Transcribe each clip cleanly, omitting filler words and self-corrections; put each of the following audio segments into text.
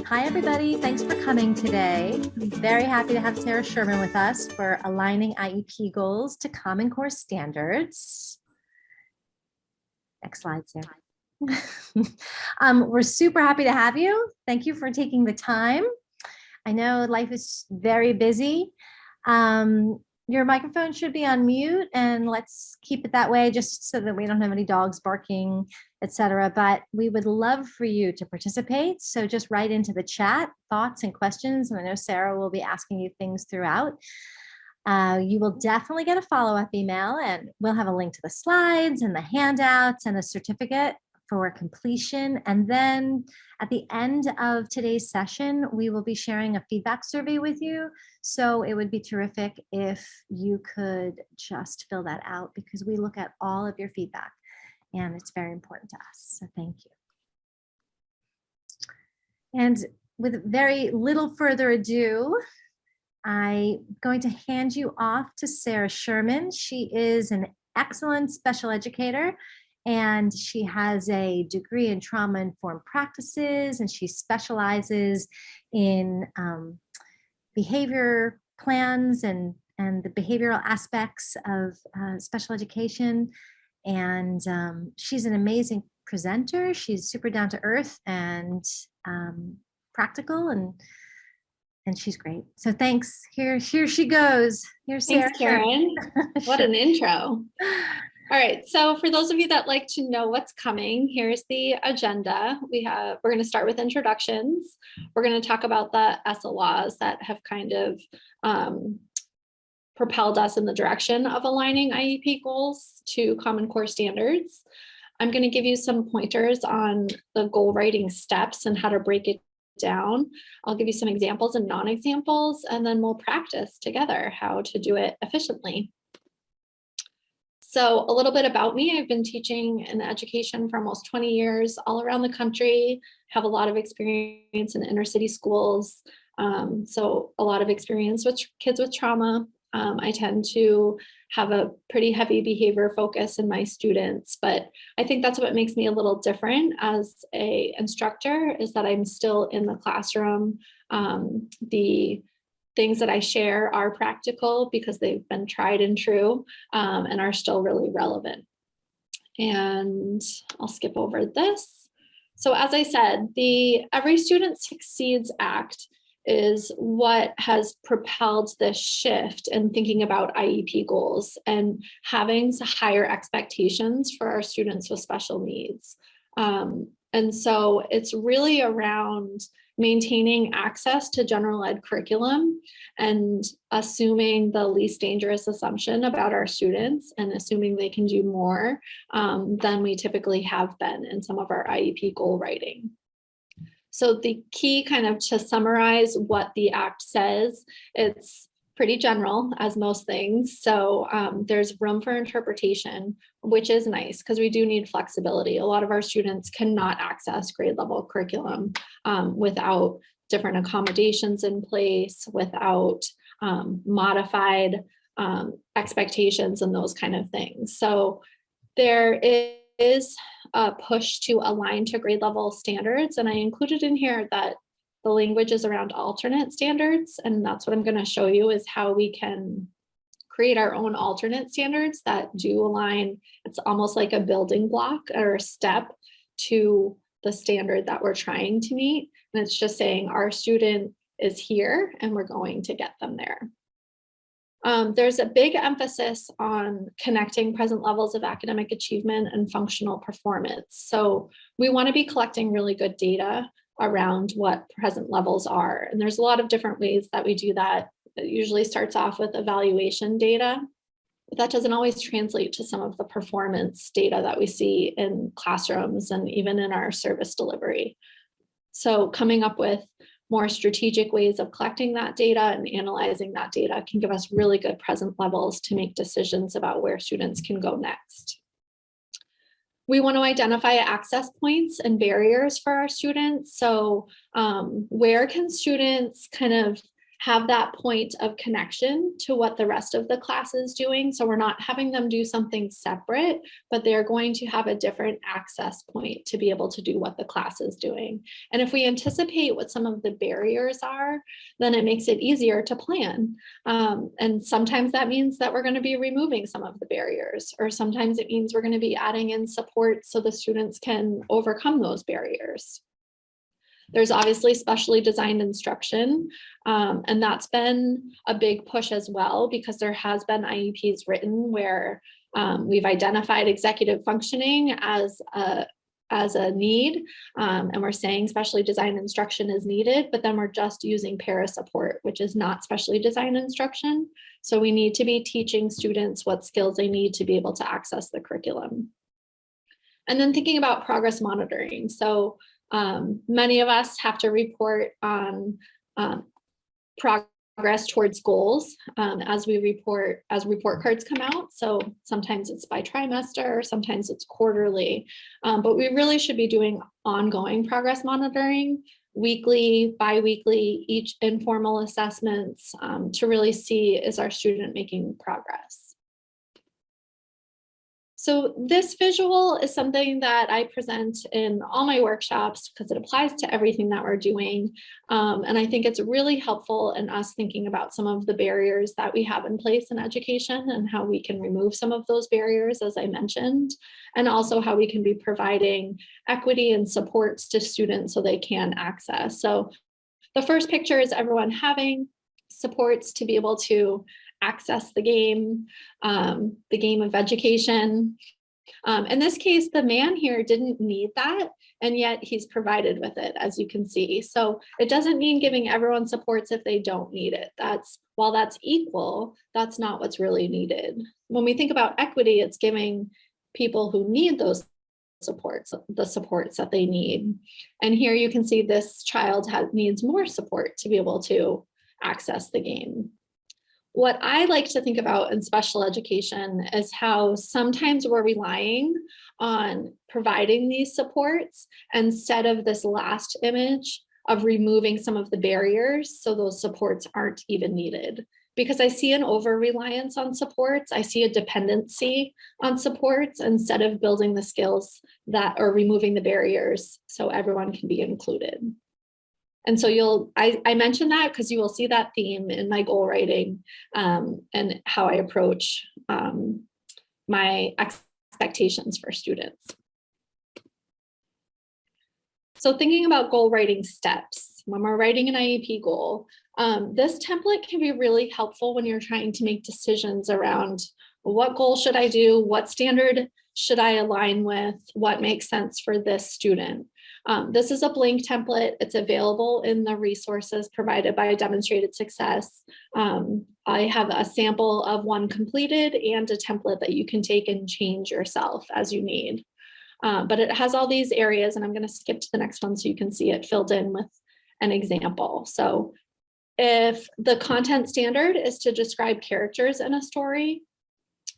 Hi, everybody. Thanks for coming today. I'm very happy to have Sarah Sherman with us for aligning IEP goals to Common Core standards. Next slide, Sarah. We're super happy to have you. Thank you for taking the time. I know life is very busy. Your microphone should be on mute, and let's keep it that way just so that we don't have any dogs barking, etc. But we would love for you to participate. So just write into the chat thoughts and questions. And I know Sarah will be asking you things throughout. You will definitely get a follow-up email, and we'll have a link to the slides and the handouts and a certificate for completion. And then at the end of today's session, we will be sharing a feedback survey with you. So it would be terrific if you could just fill that out, because we look at all of your feedback and it's very important to us. So thank you. And with very little further ado, I'm going to hand you off to Sarah Sherman. She is an excellent special educator, and she has a degree in trauma-informed practices, and she specializes in behavior plans and the behavioral aspects of special education. And she's an amazing presenter. She's super down to earth and practical, and she's great. So thanks. Here she goes. Here's Sarah. Thanks, Karen. What an intro. All right, so for those of you that like to know what's coming, here's the agenda. We're going to start with introductions. We're going to talk about the SLAs that have kind of propelled us in the direction of aligning IEP goals to Common Core standards. I'm going to give you some pointers on the goal writing steps and how to break it down. I'll give you some examples and non-examples, and then we'll practice together how to do it efficiently. So a little bit about me. I've been teaching in education for almost 20 years all around the country, have a lot of experience in inner city schools. So a lot of experience with kids with trauma. I tend to have a pretty heavy behavior focus in my students, but I think that's what makes me a little different as an instructor, is that I'm still in the classroom. The things that I share are practical because they've been tried and true and are still really relevant. And I'll skip over this. So as I said, the Every Student Succeeds Act is what has propelled this shift in thinking about IEP goals and having higher expectations for our students with special needs. And so it's really around maintaining access to general ed curriculum and assuming the least dangerous assumption about our students and assuming they can do more than we typically have been in some of our IEP goal writing. So the key, kind of to summarize what the act says, it's pretty general as most things. So there's room for interpretation, which is nice because we do need flexibility. A lot of our students cannot access grade level curriculum without different accommodations in place, without modified expectations and those kind of things. So there is a push to align to grade level standards. And I included in here that the language is around alternate standards. And that's what I'm going to show you is how we can create our own alternate standards that do align. It's almost like a building block or a step to the standard that we're trying to meet. And it's just saying our student is here and we're going to get them there. There's a big emphasis on connecting present levels of academic achievement and functional performance. So we want to be collecting really good data around what present levels are. And there's a lot of different ways that we do that. It usually starts off with evaluation data, but that doesn't always translate to some of the performance data that we see in classrooms and even in our service delivery. So coming up with more strategic ways of collecting that data and analyzing that data can give us really good present levels to make decisions about where students can go next. We want to identify access points and barriers for our students. So where can students kind of have that point of connection to what the rest of the class is doing. So we're not having them do something separate, but they're going to have a different access point to be able to do what the class is doing. And if we anticipate what some of the barriers are, then it makes it easier to plan. And sometimes that means that we're going to be removing some of the barriers, or sometimes it means we're going to be adding in support so the students can overcome those barriers. There's obviously specially designed instruction, and that's been a big push as well, because there has been IEPs written where we've identified executive functioning as a need, and we're saying specially designed instruction is needed, but then we're just using para support, which is not specially designed instruction. So we need to be teaching students what skills they need to be able to access the curriculum. And then thinking about progress monitoring. So many of us have to report on progress towards goals as report cards come out. So sometimes it's by trimester, sometimes it's quarterly, but we really should be doing ongoing progress monitoring, weekly, bi-weekly, each informal assessments to really see, is our student making progress? So this visual is something that I present in all my workshops because it applies to everything that we're doing. And I think it's really helpful in us thinking about some of the barriers that we have in place in education and how we can remove some of those barriers, as I mentioned, and also how we can be providing equity and supports to students so they can access. So the first picture is everyone having supports to be able to access the game of education. In this case, the man here didn't need that, and yet he's provided with it, as you can see. So it doesn't mean giving everyone supports if they don't need it. While that's equal, that's not what's really needed. When we think about equity, it's giving people who need those supports the supports that they need. And here you can see this child needs more support to be able to access the game. What I like to think about in special education is how sometimes we're relying on providing these supports instead of this last image of removing some of the barriers so those supports aren't even needed. Because I see an over-reliance on supports, I see a dependency on supports instead of building the skills that are removing the barriers so everyone can be included. And so I mentioned that because you will see that theme in my goal writing and how I approach my expectations for students. So thinking about goal writing steps, when we're writing an IEP goal, this template can be really helpful when you're trying to make decisions around what goal should I do, what standard should I align with, what makes sense for this student. This is a blank template. It's available in the resources provided by Demonstrated Success. I have a sample of one completed and a template that you can take and change yourself as you need. But it has all these areas, and I'm going to skip to the next one so you can see it filled in with an example. So if the content standard is to describe characters in a story,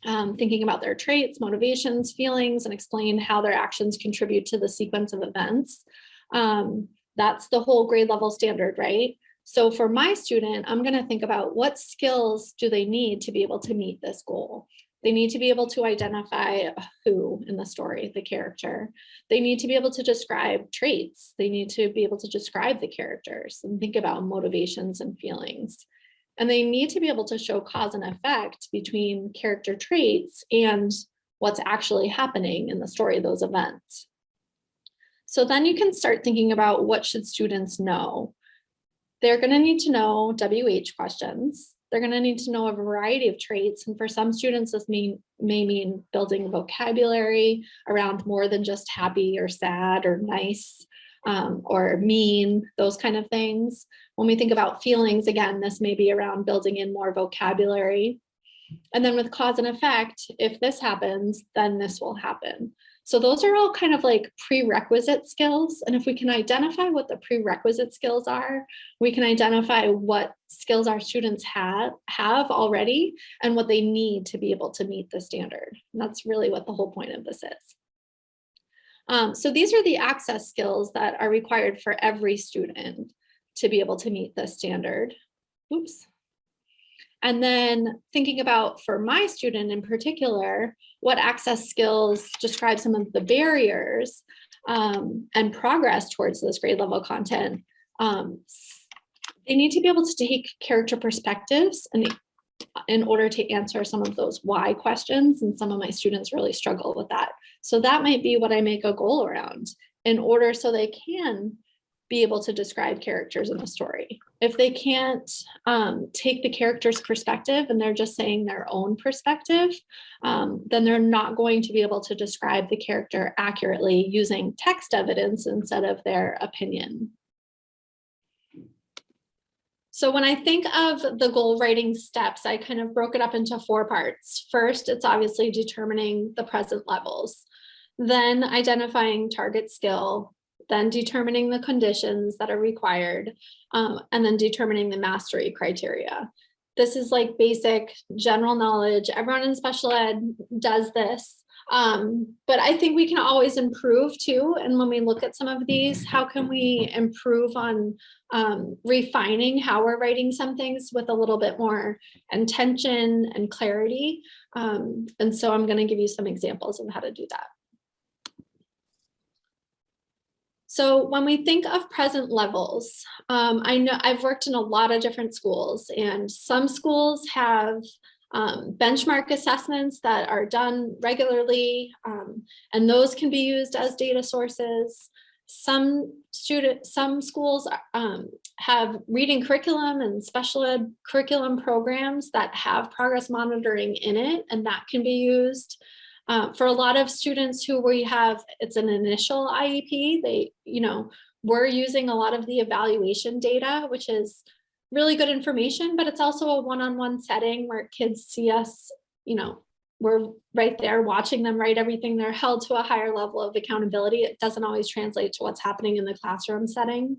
thinking about their traits, motivations, feelings, and explain how their actions contribute to the sequence of events. That's the whole grade level standard, right? So for my student, I'm going to think about what skills do they need to be able to meet this goal. They need to be able to identify who in the story, the character. They need to be able to describe traits. They need to be able to describe the characters and think about motivations and feelings. And they need to be able to show cause and effect between character traits and what's actually happening in the story of those events. So then you can start thinking about what should students know. They're going to need to know WH questions. They're going to need to know a variety of traits. And for some students, this may mean building a vocabulary around more than just happy or sad or nice or mean, those kind of things. When we think about feelings, again, this may be around building in more vocabulary. And then with cause and effect, if this happens, then this will happen. So those are all kind of like prerequisite skills. And if we can identify what the prerequisite skills are, we can identify what skills our students have already and what they need to be able to meet the standard. And that's really what the whole point of this is. So these are the access skills that are required for every student to be able to meet the standard. oops. And then thinking about, for my student in particular, what access skills describe some of the barriers and progress towards this grade level content. They need to be able to take character perspectives and in order to answer some of those why questions, and some of my students really struggle with that. So that might be what I make a goal around, in order so they can be able to describe characters in a story. If they can't take the character's perspective and they're just saying their own perspective, then they're not going to be able to describe the character accurately using text evidence instead of their opinion. So when I think of the goal writing steps, I kind of broke it up into 4 parts. First, it's obviously determining the present levels, then identifying target skill, then determining the conditions that are required, and then determining the mastery criteria. This is like basic general knowledge. Everyone in special ed does this. But I think we can always improve too. And when we look at some of these, how can we improve on refining how we're writing some things with a little bit more intention and clarity? And so I'm going to give you some examples of how to do that. So when we think of present levels, I know I've worked in a lot of different schools, and some schools have benchmark assessments that are done regularly, and those can be used as data sources. Some schools have reading curriculum and special ed curriculum programs that have progress monitoring in it, and that can be used. For a lot of students who we have, it's an initial IEP, we're using a lot of the evaluation data, which is really good information, but it's also a one-on-one setting where kids see us, we're right there watching them write everything. They're held to a higher level of accountability. It doesn't always translate to what's happening in the classroom setting.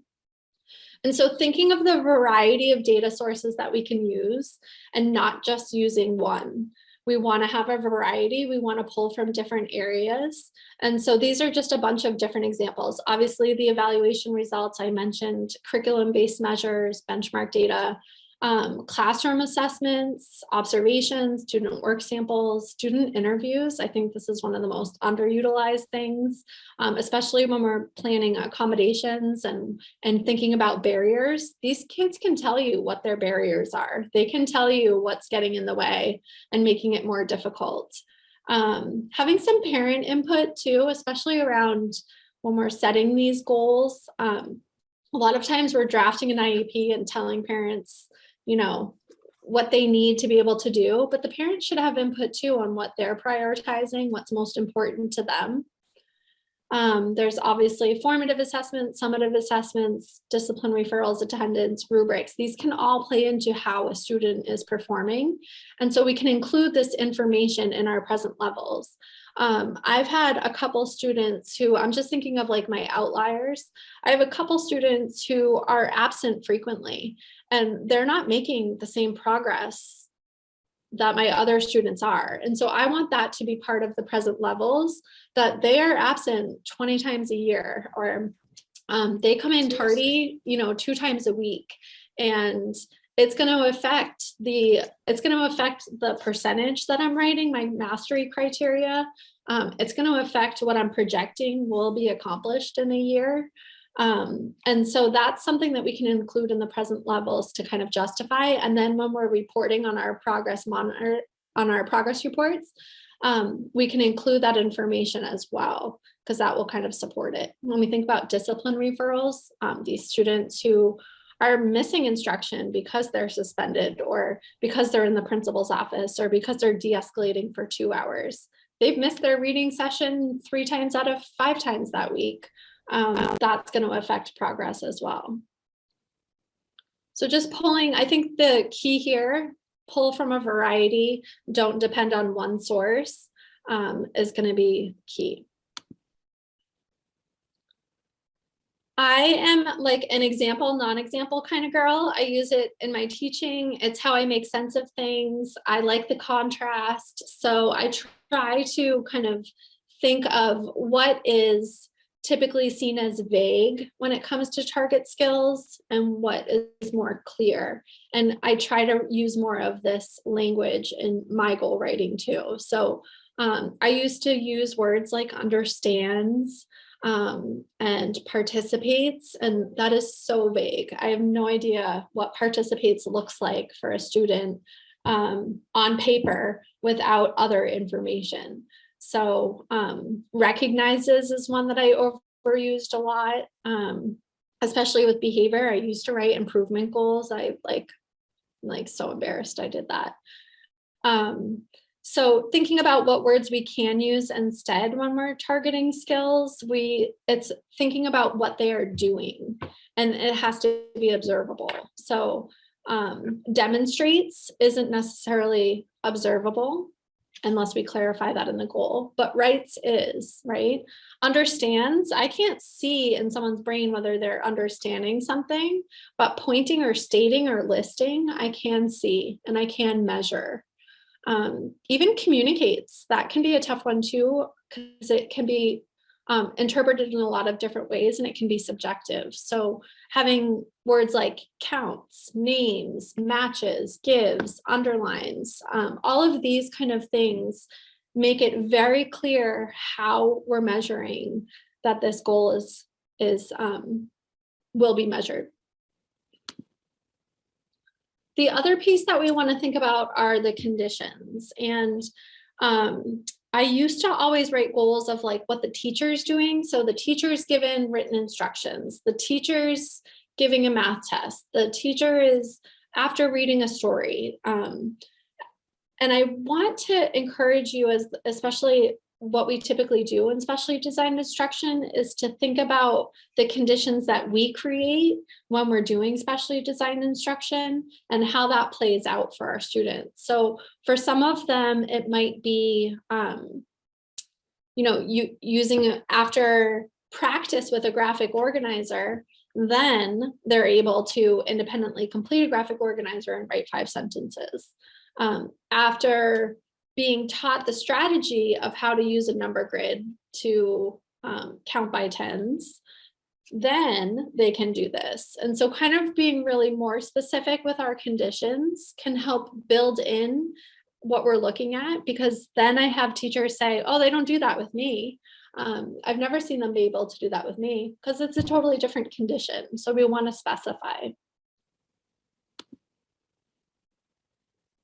And so thinking of the variety of data sources that we can use and not just using one. We want to have a variety. We want to pull from different areas. And so these are just a bunch of different examples. Obviously, the evaluation results I mentioned, curriculum-based measures, benchmark data, classroom assessments, observations, student work samples, student interviews. I think this is one of the most underutilized things, especially when we're planning accommodations and thinking about barriers. These kids can tell you what their barriers are. They can tell you what's getting in the way and making it more difficult. Having some parent input too, especially around when we're setting these goals. A lot of times we're drafting an IEP and telling parents, what they need to be able to do, but the parents should have input too on what they're prioritizing, what's most important to them. There's obviously formative assessments, summative assessments, discipline referrals, attendance, rubrics. These can all play into how a student is performing. And so we can include this information in our present levels. I've had a couple students who, I'm just thinking of like my outliers. I have a couple students who are absent frequently, and they're not making the same progress that my other students are. And so I want that to be part of the present levels, that they are absent 20 times a year, or they come in tardy, 2 times a week. And it's going to affect the percentage that I'm writing, my mastery criteria. It's going to affect what I'm projecting will be accomplished in a year. And so that's something that we can include in the present levels to kind of justify. And then when we're reporting on our progress reports, we can include that information as well, because that will kind of support it. When we think about discipline referrals, these students who are missing instruction because they're suspended, or because they're in the principal's office, or because they're de-escalating for 2 hours, they've missed their reading session 3 times out of 5 times that week. That's going to affect progress as well. So just pulling, I think the key here, pull from a variety, don't depend on one source, is going to be key. I am like an example, non-example kind of girl. I use it in my teaching. It's how I make sense of things. I like the contrast. So I try to kind of think of what is typically seen as vague when it comes to target skills and what is more clear. And I try to use more of this language in my goal writing too. So I used to use words like understands and participates, and that is so vague. I have no idea what participates looks like for a student on paper without other information. So recognizes is one that I overused a lot, especially with behavior. I used to write improvement goals. I like so embarrassed I did that. So thinking about what words we can use instead when we're targeting skills, it's thinking about what they are doing, and it has to be observable. So demonstrates isn't necessarily observable unless we clarify that in the goal, but writes is, right? Understands, I can't see in someone's brain whether they're understanding something, but pointing or stating or listing, I can see and I can measure. Even communicates, that can be a tough one too, because it can be interpreted in a lot of different ways and it can be subjective. So having words like counts, names, matches, gives, underlines, all of these kind of things make it very clear how we're measuring that this goal will be measured. The other piece that we want to think about are the conditions. And I used to always write goals of like what the teacher's doing. So the teacher's given written instructions, the teacher's giving a math test, the teacher is after reading a story. And I want to encourage you, as especially what we typically do in specially designed instruction, is to think about the conditions that we create when we're doing specially designed instruction and how that plays out for our students. So for some of them, it might be, using after practice with a graphic organizer, then they're able to independently complete a graphic organizer and write 5 sentences. After being taught the strategy of how to use a number grid to count by tens, then they can do this. And so kind of being really more specific with our conditions can help build in what we're looking at, because then I have teachers say, oh, they don't do that with me. I've never seen them be able to do that with me, because it's a totally different condition. So we want to specify.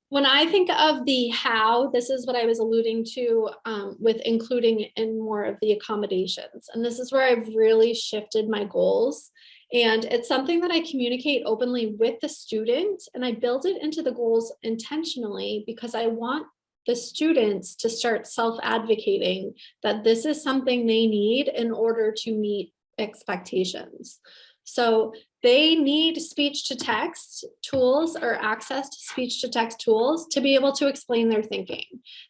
When I think of the how, this is what I was alluding to with including in more of the accommodations. And this is where I've really shifted my goals. And it's something that I communicate openly with the student, and I build it into the goals intentionally because I want the students to start self-advocating that this is something they need in order to meet expectations. So they need speech to text tools or access to speech to text tools to be able to explain their thinking.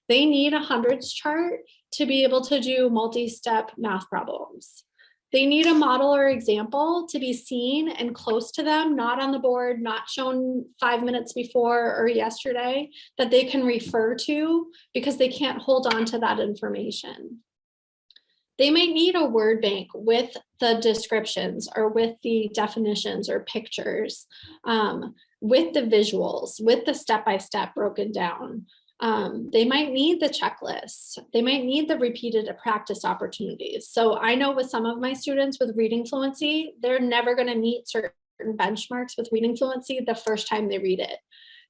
They need a hundreds chart to be able to do multi-step math problems. They need a model or example to be seen and close to them, not on the board, not shown 5 minutes before or yesterday, that they can refer to because they can't hold on to that information. They might need a word bank with the descriptions or with the definitions or pictures, with the visuals, with the step-by-step broken down. They might need the checklist. They might need the repeated practice opportunities. So I know with some of my students with reading fluency, they're never going to meet certain benchmarks with reading fluency the first time they read it.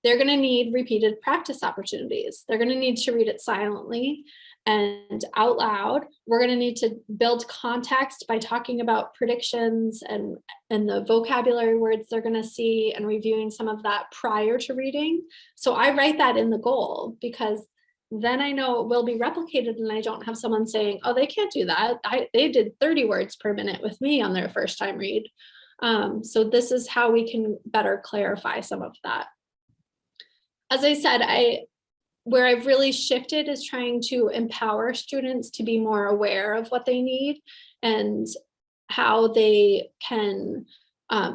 They're going to need repeated practice opportunities. They're going to need to read it silently and out loud. We're going to need to build context by talking about predictions and the vocabulary words they're going to see and reviewing some of that prior to reading. So I write that in the goal because then I know it will be replicated and I don't have someone saying, oh, they can't do that. They did 30 words per minute with me on their first time read. So this is how we can better clarify some of that. As I said, where I've really shifted is trying to empower students to be more aware of what they need and how they can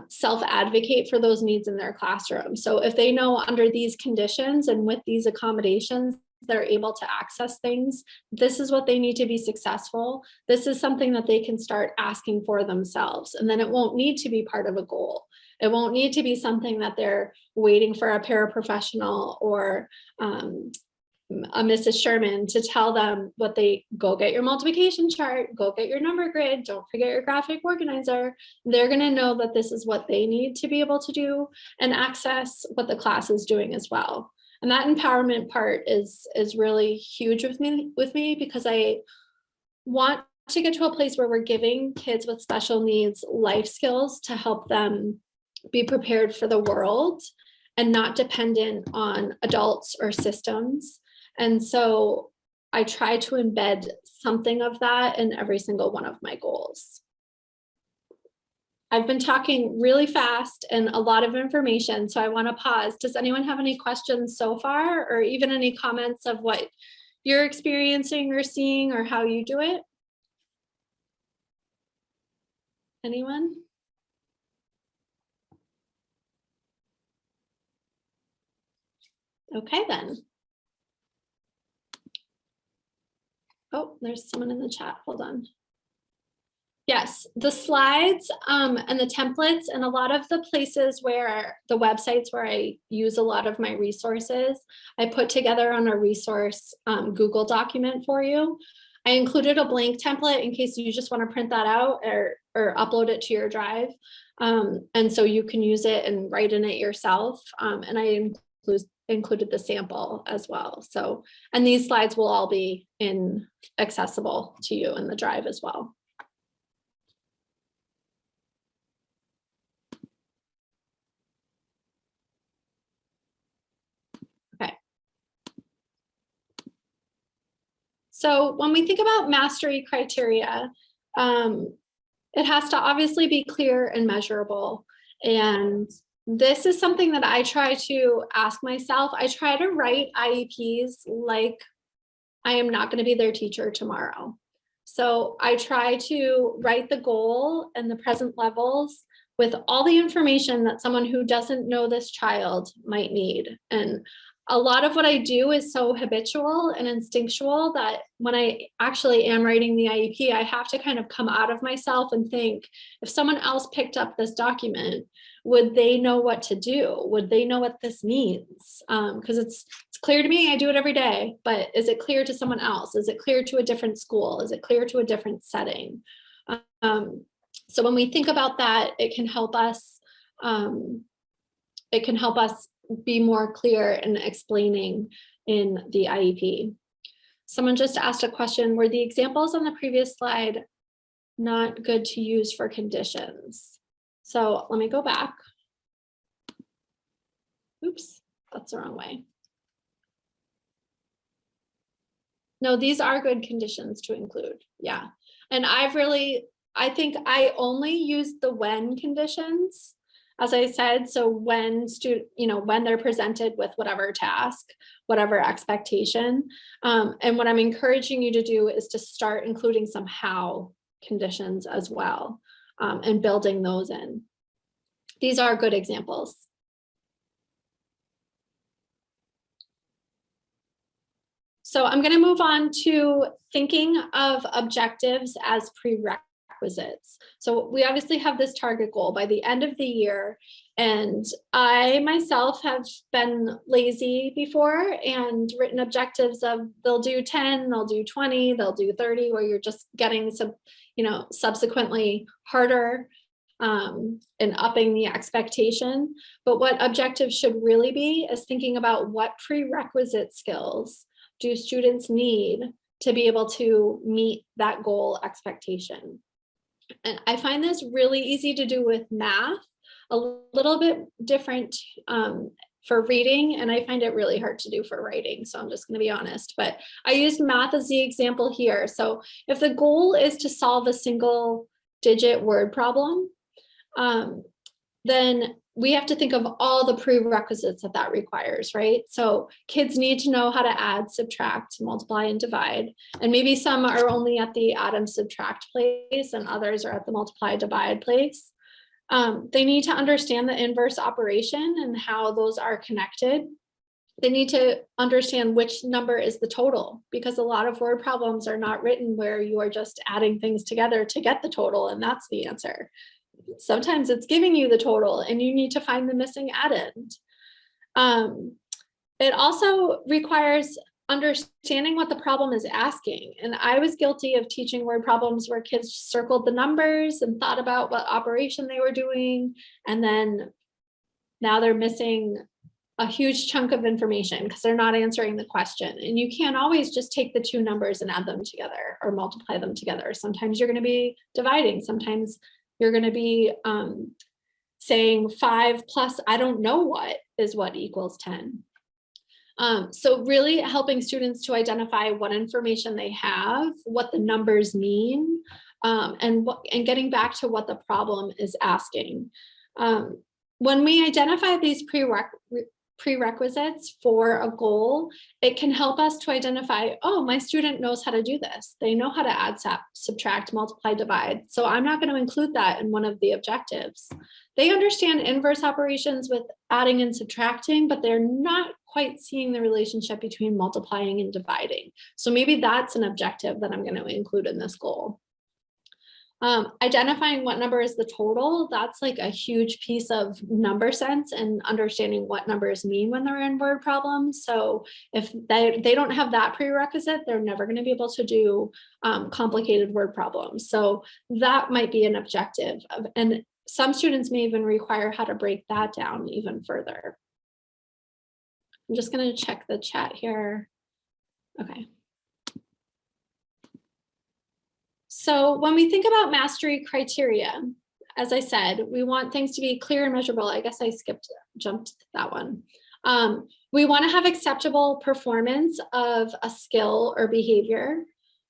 self-advocate for those needs in their classroom. So if they know under these conditions and with these accommodations, they're able to access things. This is what they need to be successful. This is something that they can start asking for themselves. And then it won't need to be part of a goal. It won't need to be something that they're waiting for a paraprofessional or a Mrs. Sherman to tell them what they go get your multiplication chart, go get your number grid, don't forget your graphic organizer. They're going to know that this is what they need to be able to do and access what the class is doing as well. And that empowerment part is really huge with me because I want to get to a place where we're giving kids with special needs life skills to help them be prepared for the world and not dependent on adults or systems. And so I try to embed something of that in every single one of my goals. I've been talking really fast and a lot of information, so I want to pause. Does anyone have any questions so far, or even any comments of what you're experiencing or seeing or how you do it? Anyone? Okay, then. Oh, there's someone in the chat. Hold on. Yes, the slides and the templates and a lot of the places where the websites where I use a lot of my resources, I put together on a resource Google document for you. I included a blank template in case you just want to print that out or upload it to your drive. And so you can use it and write in it yourself. And I included the sample as well. So, and these slides will all be accessible to you in the drive as well. Okay. So when we think about mastery criteria, it has to obviously be clear and measurable. And this is something that I try to ask myself. I try to write IEPs like I am not going to be their teacher tomorrow. So I try to write the goal and the present levels with all the information that someone who doesn't know this child might need. And a lot of what I do is so habitual and instinctual that when I actually am writing the IEP, I have to kind of come out of myself and think, if someone else picked up this document, would they know what to do? Would they know what this means? Because it's clear to me, I do it every day, but is it clear to someone else? Is it clear to a different school? Is it clear to a different setting? So when we think about that, it can help us be more clear in explaining in the IEP. Someone just asked a question, were the examples on the previous slide not good to use for conditions? So let me go back. Oops, that's the wrong way. No, these are good conditions to include. Yeah. And I think I only used the when conditions, as I said. So when when they're presented with whatever task, whatever expectation. And what I'm encouraging you to do is to start including some how conditions as well, and building those in. These are good examples. So I'm going to move on to thinking of objectives as prerequisites. So we obviously have this target goal by the end of the year. And I myself have been lazy before and written objectives of they'll do 10, they'll do 20, they'll do 30, where you're just getting some, subsequently harder and upping the expectation. But what objectives should really be is thinking about what prerequisite skills do students need to be able to meet that goal expectation. And I find this really easy to do with math, a little bit different for reading, and I find it really hard to do for writing. So I'm just going to be honest, but I used math as the example here. So if the goal is to solve a single digit word problem, then we have to think of all the prerequisites that requires, right? So kids need to know how to add, subtract, multiply, and divide. And maybe some are only at the add and subtract place and others are at the multiply, divide place. They need to understand the inverse operation and how those are connected. They need to understand which number is the total, because a lot of word problems are not written where you are just adding things together to get the total and that's the answer. Sometimes it's giving you the total and you need to find the missing addend. It also requires understanding what the problem is asking. And I was guilty of teaching word problems where kids circled the numbers and thought about what operation they were doing, and then now they're missing a huge chunk of information because they're not answering the question. And you can't always just take the two numbers and add them together or multiply them together. Sometimes you're going to be dividing. Sometimes you're going to be saying 5 plus I don't know what is what equals 10. So really helping students to identify what information they have, what the numbers mean, and getting back to what the problem is asking. When we identify these prerequisites for a goal, it can help us to identify, oh, my student knows how to do this. They know how to add, subtract, multiply, divide. So I'm not going to include that in one of the objectives. They understand inverse operations with adding and subtracting, but they're not quite seeing the relationship between multiplying and dividing. So maybe that's an objective that I'm going to include in this goal. Identifying what number is the total, that's like a huge piece of number sense and understanding what numbers mean when they're in word problems. So if they don't have that prerequisite, they're never going to be able to do complicated word problems. So that might be an objective. And some students may even require how to break that down even further. I'm just going to check the chat here. Okay. So when we think about mastery criteria, as I said, we want things to be clear and measurable. I guess I jumped that one. We want to have acceptable performance of a skill or behavior.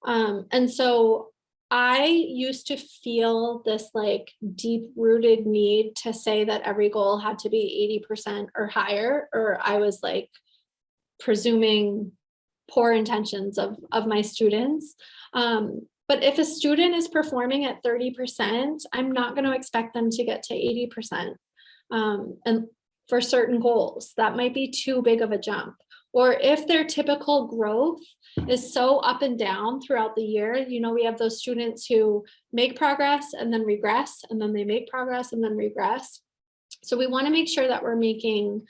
And so I used to feel this like deep-rooted need to say that every goal had to be 80% or higher, or I was like presuming poor intentions of my students. But if a student is performing at 30%, I'm not going to expect them to get to 80%. And for certain goals, that might be too big of a jump. Or if their typical growth is so up and down throughout the year, you know, we have those students who make progress and then regress, and then they make progress and then regress. So we want to make sure that we're making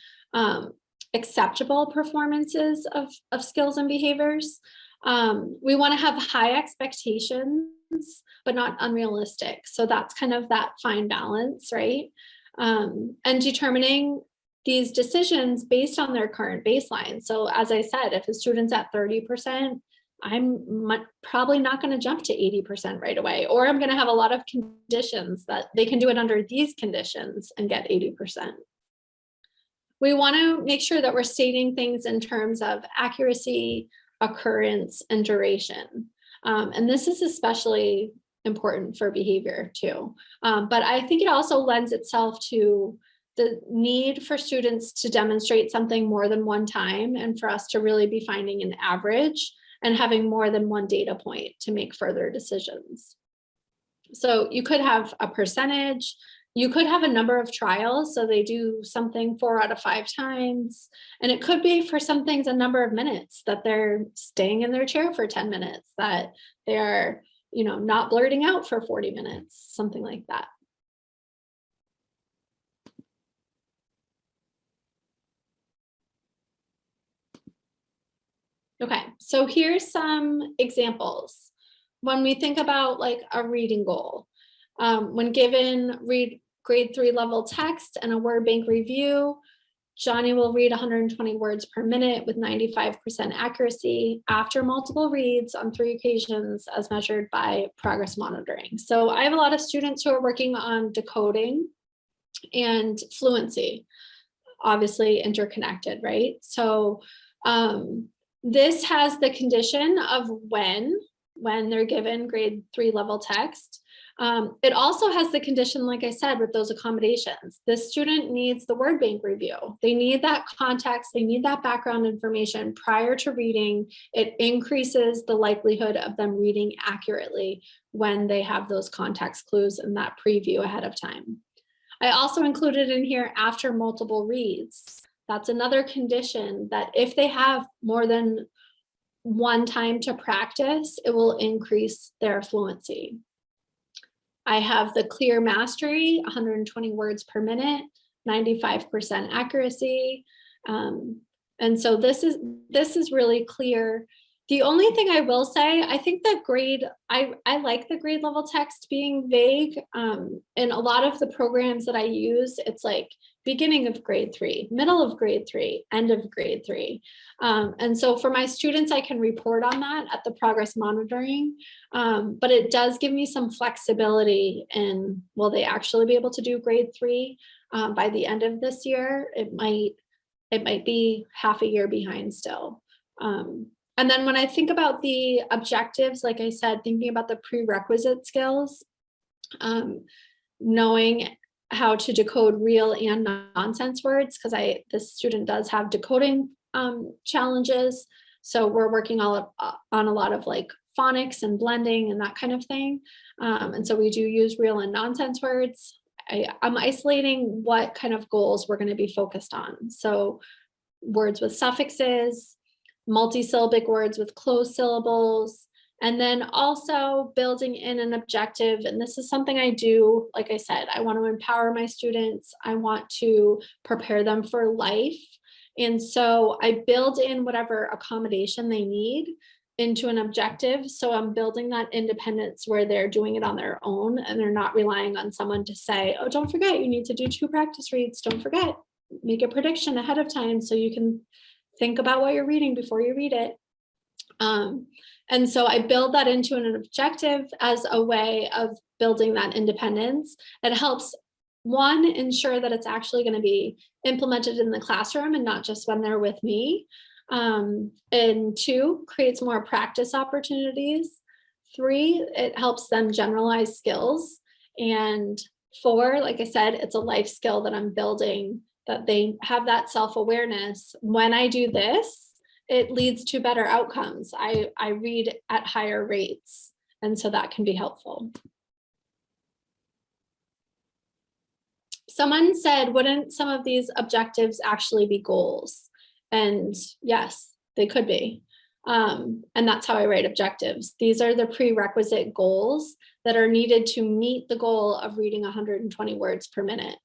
acceptable performances of skills and behaviors. We want to have high expectations, but not unrealistic. So that's kind of that fine balance, right? And determining these decisions based on their current baseline. So as I said, if a student's at 30%, I'm probably not going to jump to 80% right away, or I'm going to have a lot of conditions that they can do it under these conditions and get 80%. We want to make sure that we're stating things in terms of accuracy, occurrence, and duration. And this is especially important for behavior too. But I think it also lends itself to the need for students to demonstrate something more than one time, and for us to really be finding an average and having more than one data point to make further decisions. So you could have a percentage, you could have a number of trials. So they do something 4 out of 5 times. And it could be for some things a number of minutes, that they're staying in their chair for 10 minutes, that they're, you know, not blurting out for 40 minutes, something like that. Okay, so here's some examples. When we think about like a reading goal, when given grade 3 level text and a word bank review, Johnny will read 120 words per minute with 95% accuracy after multiple reads on 3 occasions as measured by progress monitoring. So I have a lot of students who are working on decoding and fluency, obviously interconnected, right? So this has the condition of when they're given grade 3 level text. It also has the condition, like I said, with those accommodations. The student needs the word bank review. They need that context. They need that background information prior to reading. It increases the likelihood of them reading accurately when they have those context clues and that preview ahead of time. I also included in here after multiple reads. That's another condition that if they have more than one time to practice, it will increase their fluency. I have the clear mastery, 120 words per minute, 95% accuracy. And so this is really clear. The only thing I will say, I think that I like the grade level text being vague. In a lot of the programs that I use, it's like beginning of grade 3, middle of grade 3, end of grade 3. And so for my students, I can report on that at the progress monitoring, but it does give me some flexibility in, will they actually be able to do grade 3 by the end of this year? It might be half a year behind still. And then when I think about the objectives, like I said, thinking about the prerequisite skills, knowing how to decode real and nonsense words, because this student does have decoding challenges. So we're working on a lot of like phonics and blending and that kind of thing. And so we do use real and nonsense words. I'm isolating what kind of goals we're going to be focused on. So words with suffixes, multisyllabic words with closed syllables, and then also building in an objective. And this is something I do, like I said, I want to empower my students. I want to prepare them for life. And so I build in whatever accommodation they need into an objective. So I'm building that independence where they're doing it on their own and they're not relying on someone to say, oh, don't forget, you need to do 2 practice reads. Don't forget, make a prediction ahead of time so you can think about what you're reading before you read it. And so I build that into an objective as a way of building that independence. It helps, one, ensure that it's actually going to be implemented in the classroom and not just when they're with me. And 2, creates more practice opportunities. 3, it helps them generalize skills. And 4, like I said, it's a life skill that I'm building, that they have that self-awareness. When I do this, it leads to better outcomes. I read at higher rates, and so that can be helpful. Someone said, wouldn't some of these objectives actually be goals? And yes, they could be. And that's how I write objectives. These are the prerequisite goals that are needed to meet the goal of reading 120 words per minute.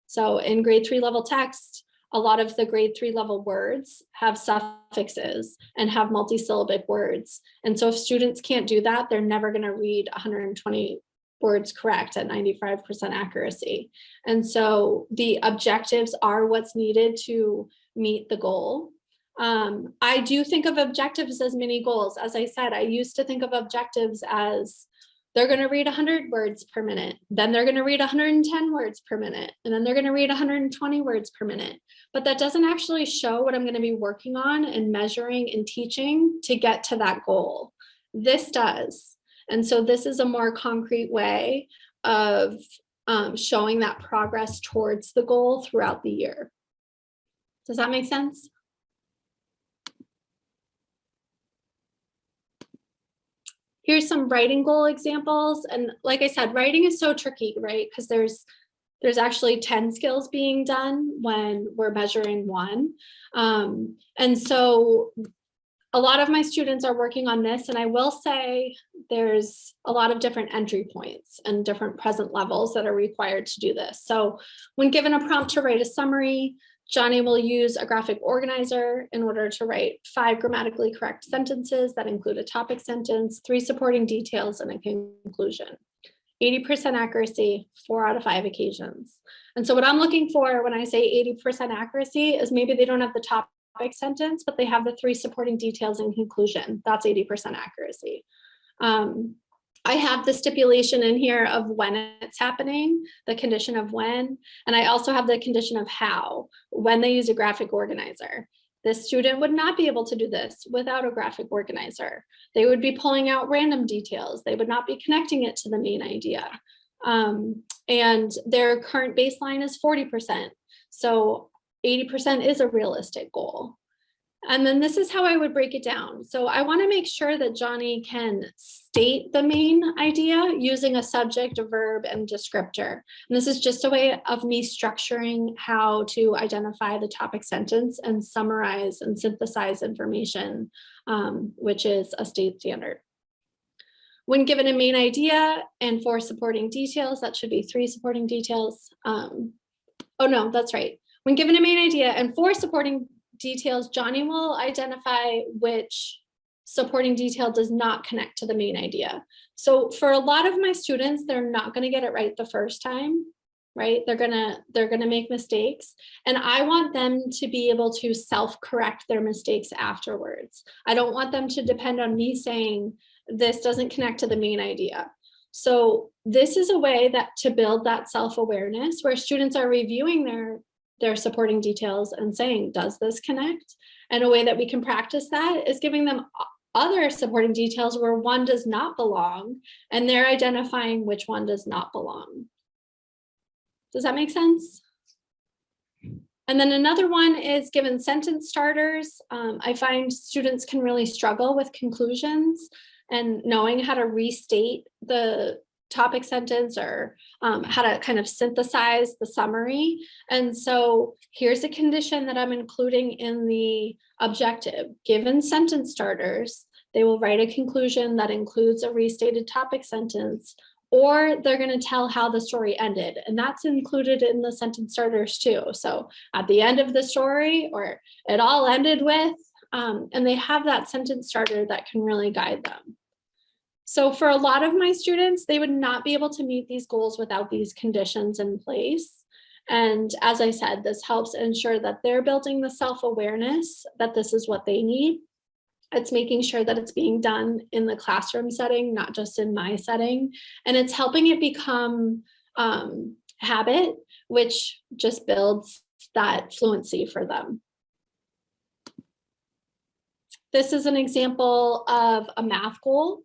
So in grade 3 level text, a lot of the grade 3 level words have suffixes and have multisyllabic words. And so if students can't do that, they're never going to read 120 words correct at 95% accuracy. And so the objectives are what's needed to meet the goal. I do think of objectives as mini goals. As I said, I used to think of objectives as they're going to read 100 words per minute, then they're going to read 110 words per minute, and then they're going to read 120 words per minute. But that doesn't actually show what I'm going to be working on and measuring and teaching to get to that goal. This does. And so this is a more concrete way of showing that progress towards the goal throughout the year. Does that make sense? Here's some writing goal examples. And like I said, writing is so tricky, right? Because there's actually 10 skills being done when we're measuring 1. And so a lot of my students are working on this. And I will say there's a lot of different entry points and different present levels that are required to do this. So when given a prompt to write a summary, Johnny will use a graphic organizer in order to write 5 grammatically correct sentences that include a topic sentence, 3 supporting details, and a conclusion. 80% accuracy, 4 out of 5 occasions. And so what I'm looking for when I say 80% accuracy is maybe they don't have the topic sentence, but they have the 3 supporting details and conclusion. That's 80% accuracy. I have the stipulation in here of when it's happening, the condition of when, and I also have the condition of how, when they use a graphic organizer. This student would not be able to do this without a graphic organizer. They would be pulling out random details. They would not be connecting it to the main idea. And their current baseline is 40%. So 80% is a realistic goal. And then this is how I would break it down. So I want to make sure that Johnny can state the main idea using a subject, a verb, and descriptor. And this is just a way of me structuring how to identify the topic sentence and summarize and synthesize information, which is a state standard. When given a main idea and 4 supporting details, that should be 3 supporting details. Oh no, that's right. When given a main idea and 4 supporting details, Johnny will identify which supporting detail does not connect to the main idea. So for a lot of my students, they're not going to get it right the first time, right? They're gonna make mistakes. And I want them to be able to self-correct their mistakes afterwards. I don't want them to depend on me saying, this doesn't connect to the main idea. So this is a way that to build that self-awareness where students are reviewing their supporting details and saying, does this connect? And a way that we can practice that is giving them other supporting details where one does not belong, and they're identifying which one does not belong. Does that make sense? And then another one is given sentence starters. I find students can really struggle with conclusions and knowing how to restate the topic sentence or how to kind of synthesize the summary. And so here's a condition that I'm including in the objective. Given sentence starters, they will write a conclusion that includes a restated topic sentence, or they're going to tell how the story ended. And that's included in the sentence starters too. So at the end of the story, or it all ended with, and they have that sentence starter that can really guide them. So for a lot of my students, they would not be able to meet these goals without these conditions in place. And as I said, this helps ensure that they're building the self-awareness that this is what they need. It's making sure that it's being done in the classroom setting, not just in my setting. And it's helping it become habit, which just builds that fluency for them. This is an example of a math goal.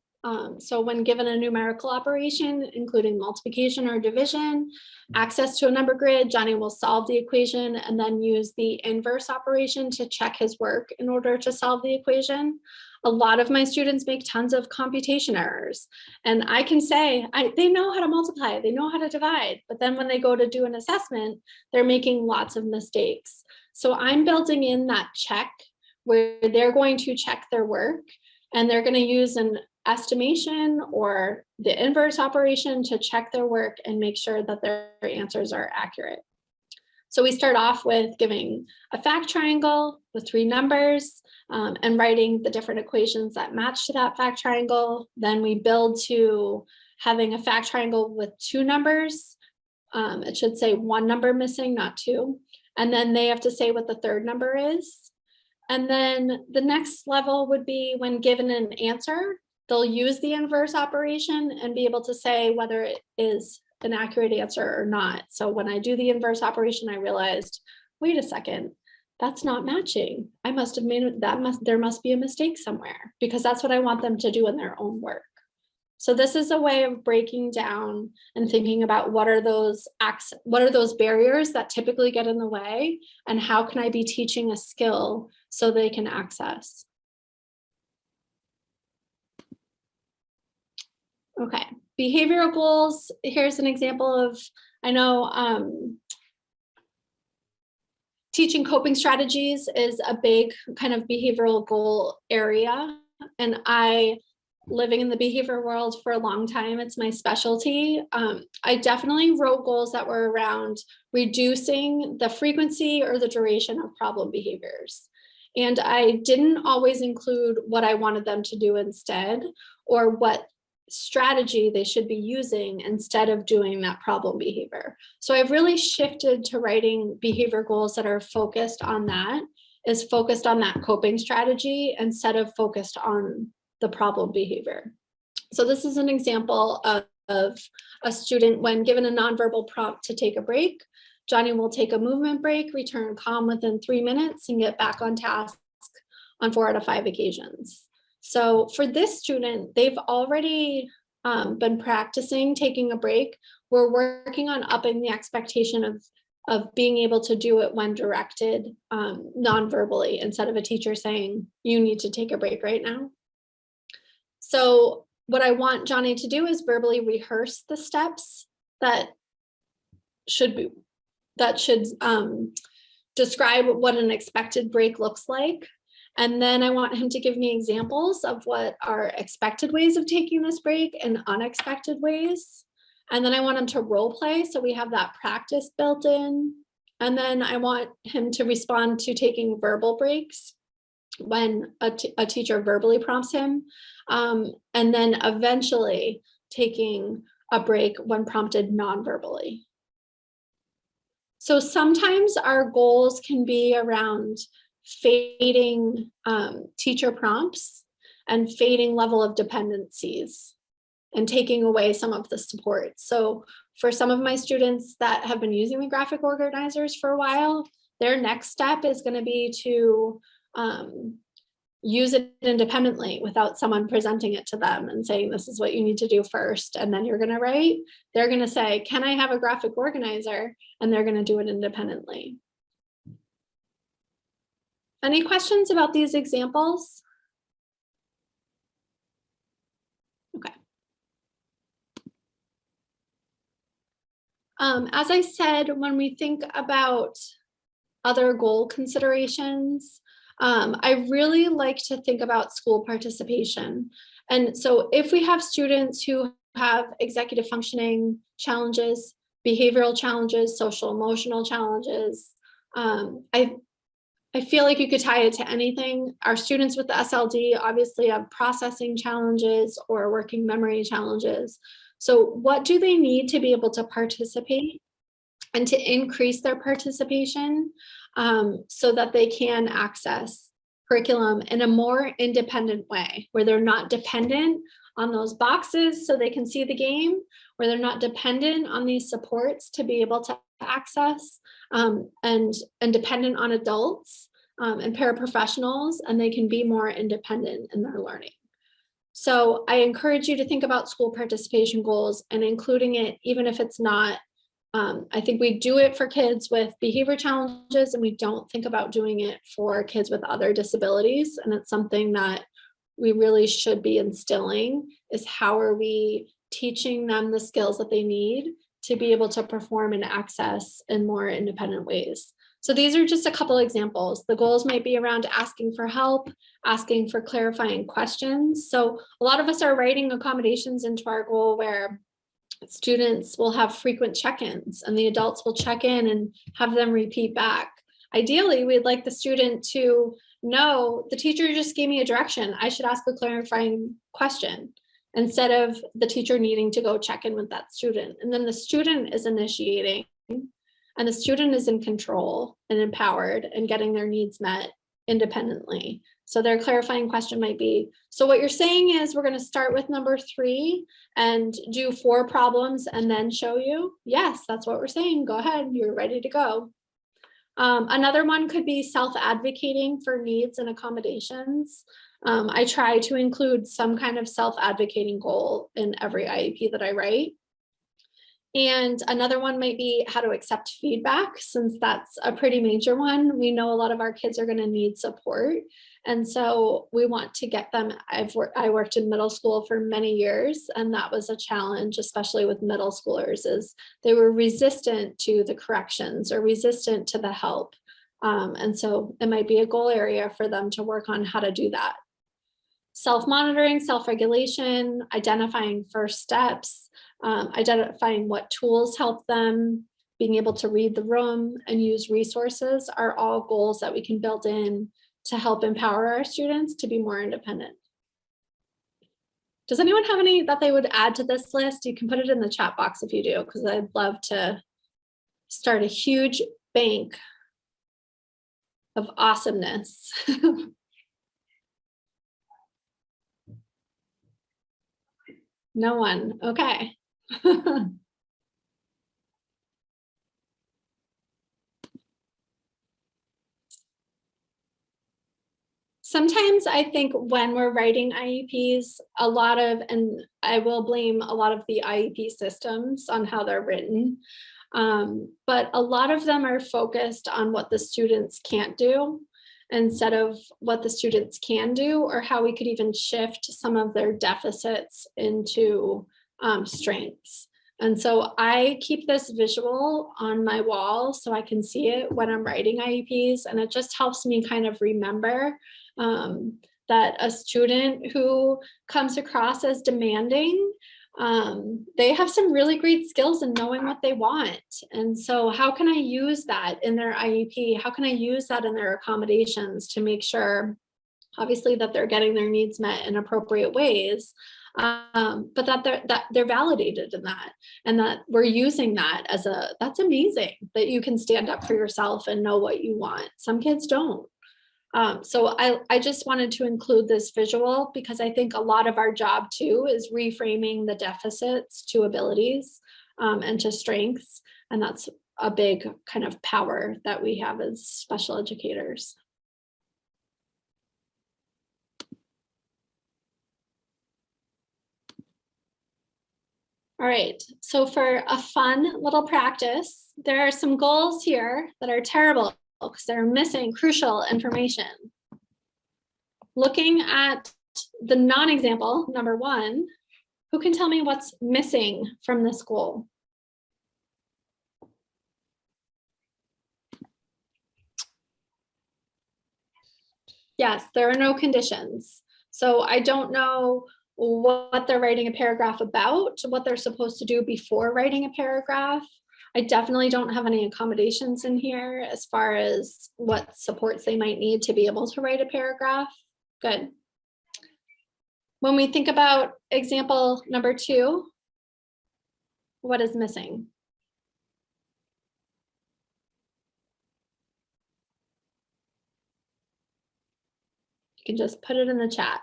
So when given a numerical operation, including multiplication or division, access to a number grid, Johnny will solve the equation and then use the inverse operation to check his work in order to solve the equation. A lot of my students make tons of computation errors. And I can say, they know how to multiply, they know how to divide, but then when they go to do an assessment, they're making lots of mistakes. So I'm building in that check where they're going to check their work and they're going to use an estimation or the inverse operation to check their work and make sure that their answers are accurate. So we start off with giving a fact triangle with 3 numbers and writing the different equations that match to that fact triangle. Then we build to having a fact triangle with 2 numbers. It should say 1 number missing, not 2. And then they have to say what the 3rd number is. And then the next level would be when given an answer, they'll use the inverse operation and be able to say whether it is an accurate answer or not. So when I do the inverse operation, I realized, wait a second, that's not matching. I must have made it, there must be a mistake somewhere, because that's what I want them to do in their own work. So this is a way of breaking down and thinking about what are those barriers that typically get in the way, and how can I be teaching a skill so they can access. Okay, behavioral goals. Here's an example of, I know teaching coping strategies is a big kind of behavioral goal area. And living in the behavior world for a long time, it's my specialty. I definitely wrote goals that were around reducing the frequency or the duration of problem behaviors. And I didn't always include what I wanted them to do instead, or what strategy they should be using instead of doing that problem behavior. So I've really shifted to writing behavior goals that are focused on that coping strategy instead of focused on the problem behavior. So this is an example of a student when given a nonverbal prompt to take a break. Johnny will take a movement break, return calm within 3 minutes, and get back on task on 4 out of 5 occasions. So for this student, they've already been practicing taking a break. We're working on upping the expectation of of being able to do it when directed non-verbally, instead of a teacher saying, you need to take a break right now. So what I want Johnny to do is verbally rehearse the steps that should describe what an expected break looks like. And then I want him to give me examples of what are expected ways of taking this break and unexpected ways. And then I want him to role play, so we have that practice built in. And then I want him to respond to taking verbal breaks when a teacher verbally prompts him. And then eventually taking a break when prompted non-verbally. So sometimes our goals can be around fading teacher prompts and fading level of dependencies and taking away some of the support. So for some of my students that have been using the graphic organizers for a while, their next step is going to be to use it independently without someone presenting it to them and saying, this is what you need to do first, and then you're going to write. They're going to say, can I have a graphic organizer? And they're going to do it independently. Any questions about these examples? Okay. As I said, when we think about other goal considerations, I really like to think about school participation. And so if we have students who have executive functioning challenges, behavioral challenges, social emotional challenges, I feel like you could tie it to anything. Our students with the SLD obviously have processing challenges or working memory challenges. So what do they need to be able to participate and to increase their participation so that they can access curriculum in a more independent way, where they're not dependent on those boxes so they can see the game, where they're not dependent on these supports to be able to access, and dependent on adults and paraprofessionals, and they can be more independent in their learning. So I encourage you to think about school participation goals and including it, even if it's not, I think we do it for kids with behavior challenges and we don't think about doing it for kids with other disabilities. And it's something that we really should be instilling, is how are we teaching them the skills that they need to be able to perform and access in more independent ways. So these are just a couple examples. The goals might be around asking for help, asking for clarifying questions. So a lot of us are writing accommodations into our goal where students will have frequent check-ins and the adults will check in and have them repeat back. Ideally, we'd like the student to know the teacher just gave me a direction. I should ask a clarifying question, instead of the teacher needing to go check in with that student. And then the student is initiating and the student is in control and empowered and getting their needs met independently. So their clarifying question might be, so what you're saying is we're going to start with number 3 and do 4 problems and then show you? Yes, that's what we're saying. Go ahead, you're ready to go. Another one could be self-advocating for needs and accommodations. I try to include some kind of self-advocating goal in every IEP that I write. And another one might be how to accept feedback, since that's a pretty major one. We know a lot of our kids are going to need support. And so we want to get them. I worked in middle school for many years, and that was a challenge, especially with middle schoolers, is they were resistant to the corrections or resistant to the help. And so it might be a goal area for them to work on how to do that. Self-monitoring, self-regulation, identifying first steps, identifying what tools help them, being able to read the room and use resources are all goals that we can build in to help empower our students to be more independent. Does anyone have any that they would add to this list? You can put it in the chat box if you do, because I'd love to start a huge bank of awesomeness. No one. Okay. Sometimes I think when we're writing IEPs, and I will blame a lot of the IEP systems on how they're written. But a lot of them are focused on what the students can't do instead of what the students can do, or how we could even shift some of their deficits into strengths. And so I keep this visual on my wall so I can see it when I'm writing IEPs, and it just helps me kind of remember that a student who comes across as demanding, they have some really great skills in knowing what they want. And so how can I use that in their IEP? How can I use that in their accommodations to make sure, obviously, that they're getting their needs met in appropriate ways, but that they're validated in that, and that we're using that as that's amazing that you can stand up for yourself and know what you want. Some kids don't. So I just wanted to include this visual because I think a lot of our job too is reframing the deficits to abilities and to strengths. And that's a big kind of power that we have as special educators. All right, so for a fun little practice, there are some goals here that are terrible because they're missing crucial information. Looking at the non-example, number 1, who can tell me what's missing from this goal? Yes, there are no conditions. So I don't know what they're writing a paragraph about, what they're supposed to do before writing a paragraph. I definitely don't have any accommodations in here as far as what supports they might need to be able to write a paragraph. Good. When we think about example number 2, what is missing? You can just put it in the chat.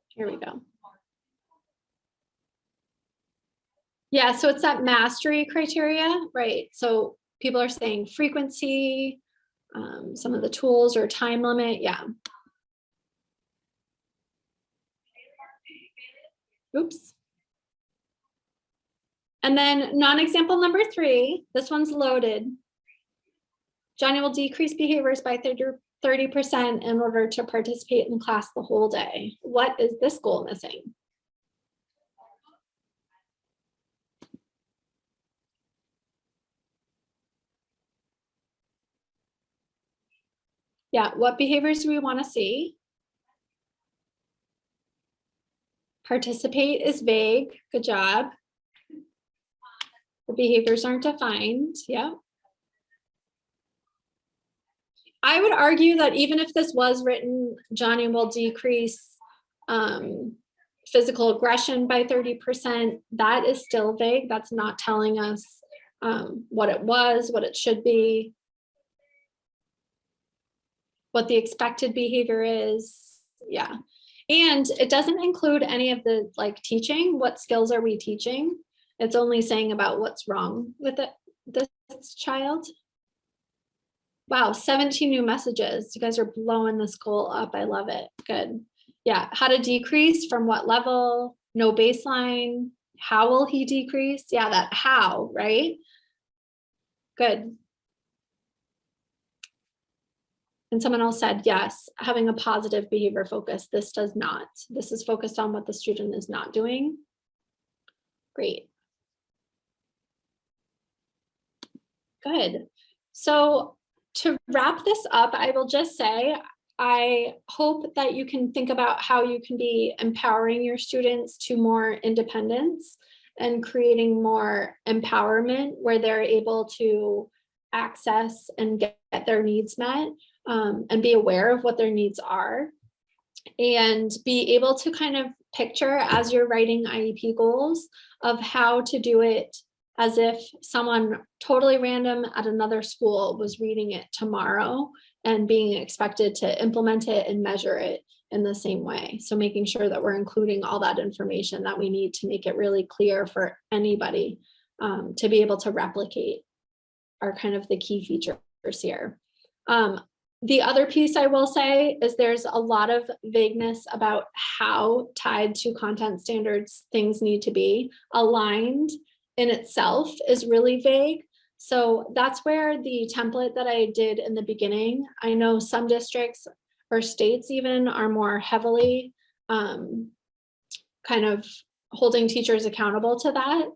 Here we go. Yeah, so it's that mastery criteria, right? So people are saying frequency, some of the tools or time limit, yeah. Oops. And then non-example number 3, this one's loaded. Johnny will decrease behaviors by 30% in order to participate in class the whole day. What is this goal missing? Yeah, what behaviors do we want to see? Participate is vague. Good job. The behaviors aren't defined. Yeah. I would argue that even if this was written, Johnny will decrease physical aggression by 30%, that is still vague. That's not telling us what it was, what it should be, what the expected behavior is. Yeah. And it doesn't include any of the like teaching. What skills are we teaching? It's only saying about what's wrong with this child. Wow, 17 new messages. You guys are blowing this goal up. I love it. Good. Yeah, how to decrease, from what level, no baseline, how will he decrease? Yeah, that how, right? Good. And someone else said, yes, having a positive behavior focus. This does not. This is focused on what the student is not doing. Great. Good. So to wrap this up, I will just say, I hope that you can think about how you can be empowering your students to more independence and creating more empowerment where they're able to access and get their needs met, and be aware of what their needs are, and be able to kind of picture as you're writing IEP goals of how to do it as if someone totally random at another school was reading it tomorrow and being expected to implement it and measure it in the same way. So making sure that we're including all that information that we need to make it really clear for anybody to be able to replicate are kind of the key features here. The other piece I will say is there's a lot of vagueness about how tied to content standards things need to be aligned in itself is really vague. So that's where the template that I did in the beginning, I know some districts or states even are more heavily kind of holding teachers accountable to that.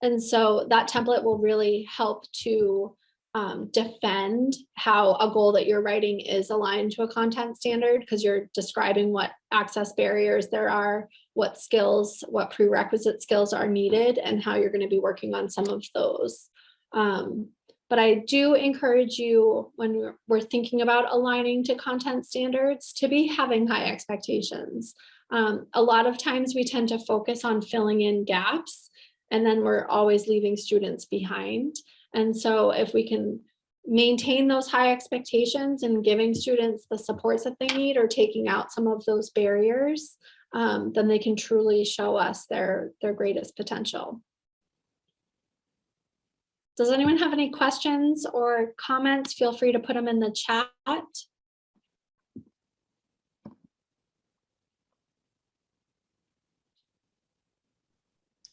And so that template will really help to defend how a goal that you're writing is aligned to a content standard, because you're describing what access barriers there are, what skills, what prerequisite skills are needed, and how you're going to be working on some of those. But I do encourage you, when we're thinking about aligning to content standards, to be having high expectations. A lot of times we tend to focus on filling in gaps, and then we're always leaving students behind. And so if we can maintain those high expectations and giving students the supports that they need, or taking out some of those barriers, then they can truly show us their greatest potential. Does anyone have any questions or comments? Feel free to put them in the chat.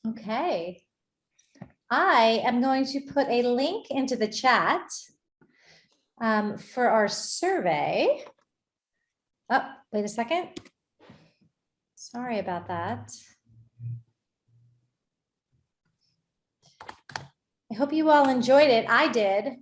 Okay. I am going to put a link into the chat for our survey. Oh, wait a second. Sorry about that. I hope you all enjoyed it. I did.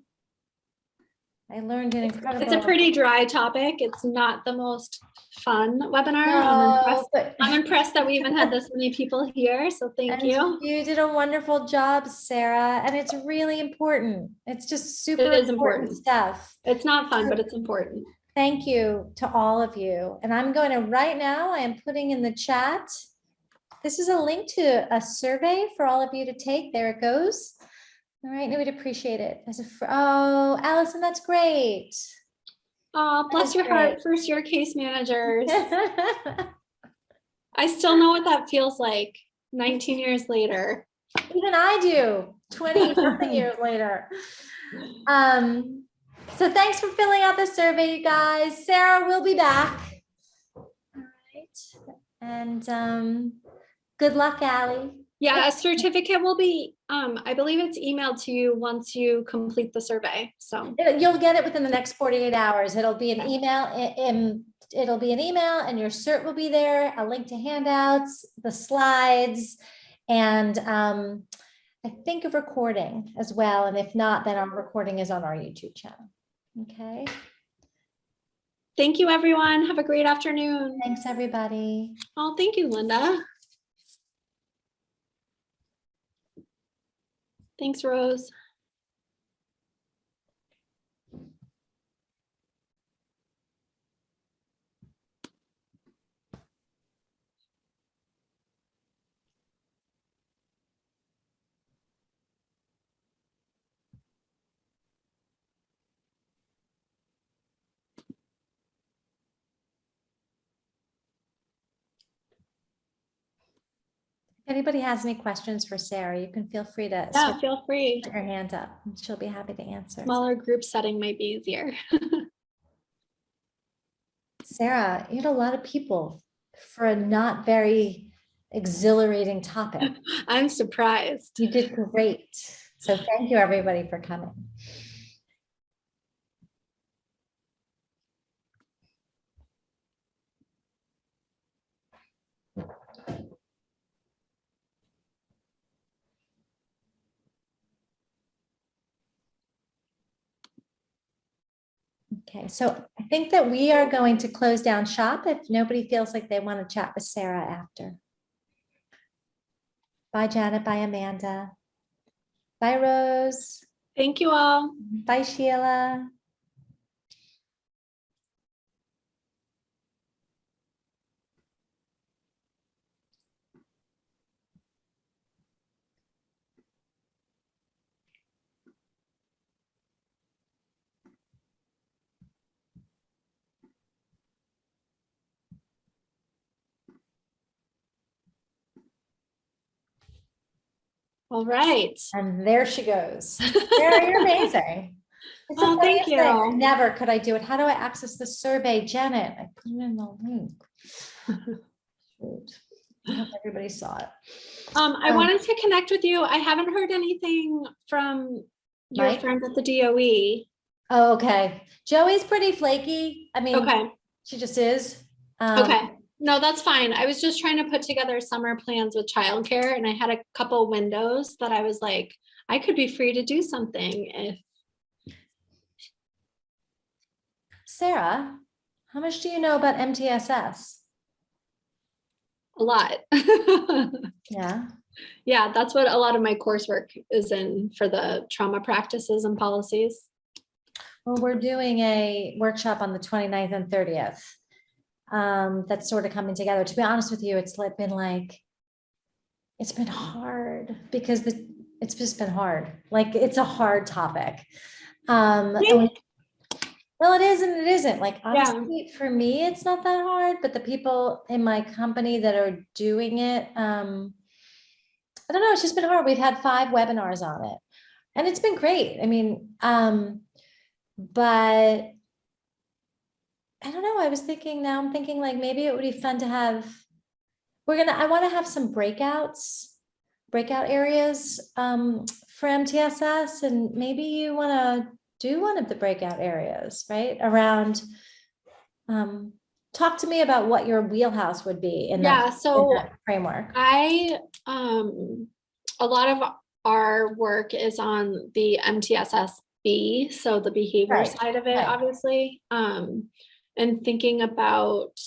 I learned an incredible. It's a pretty dry topic. It's not the most fun webinar. No, I'm impressed that we even had this many people here. So thank you. You did a wonderful job, Sarah. And it's really important. It's just super important stuff. It's not fun, but it's important. Thank you to all of you. And I'm going to right now, I am putting in the chat. This is a link to a survey for all of you to take. There it goes. All right, we'd appreciate it. Oh, Allison, that's great. Oh, bless your heart. First year case managers. I still know what that feels like 19 years later. Even I do, 20 years later. So thanks for filling out the survey, you guys. Sarah will be back. All right. And good luck, Allie. Yeah, a certificate will be, I believe it's emailed to you once you complete the survey. So you'll get it within the next 48 hours. It'll be an email. It'll be an email, and your cert will be there. A link to handouts, the slides, and I think a recording as well. And if not, then our recording is on our YouTube channel. Okay. Thank you, everyone. Have a great afternoon. Thanks, everybody. Oh, thank you, Linda. Thanks, Rose. If anybody has any questions for Sarah, you can feel free to feel free. put your hand up. She'll be happy to answer. Smaller group setting might be easier. Sarah, you had a lot of people for a not very exhilarating topic. I'm surprised. You did great. So thank you, everybody, for coming. Okay, so I think that we are going to close down shop if nobody feels like they want to chat with Sarah after. Bye, Janet. Bye, Amanda. Bye, Rose. Thank you all. Bye, Sheila. All right. And there she goes. Sarah, you're amazing. It's Oh, thank you. thing. Never could I do it. How do I access the survey, Janet? I put it in the link. Shoot. I hope everybody saw it. I wanted to connect with you. I haven't heard anything from your Mike? friend at the DOE. Oh, okay. Joey's pretty flaky. I mean, Okay. she just is. Okay. No, that's fine. I was just trying to put together summer plans with childcare, and I had a couple windows that I was like, I could be free to do something if. Sarah, how much do you know about MTSS? A lot. Yeah. Yeah, that's what a lot of my coursework is in for the trauma practices and policies. Well, we're doing a workshop on the 29th and 30th. That's sort of coming together. To be honest with you, it's been hard because it's just been hard. Like, it's a hard topic. Really? Well, it is and it isn't. Like, Yeah. honestly, for me, it's not that hard, but the people in my company that are doing it, I don't know, it's just been hard. We've had 5 webinars on it and it's been great. I mean, but I don't know. I'm thinking like maybe it would be fun to have, I want to have some breakout areas for MTSS, and maybe you want to do one of the breakout areas, right? Around, talk to me about what your wheelhouse would be in that framework. A lot of our work is on the MTSSB, so the behavior side of it, obviously, and thinking about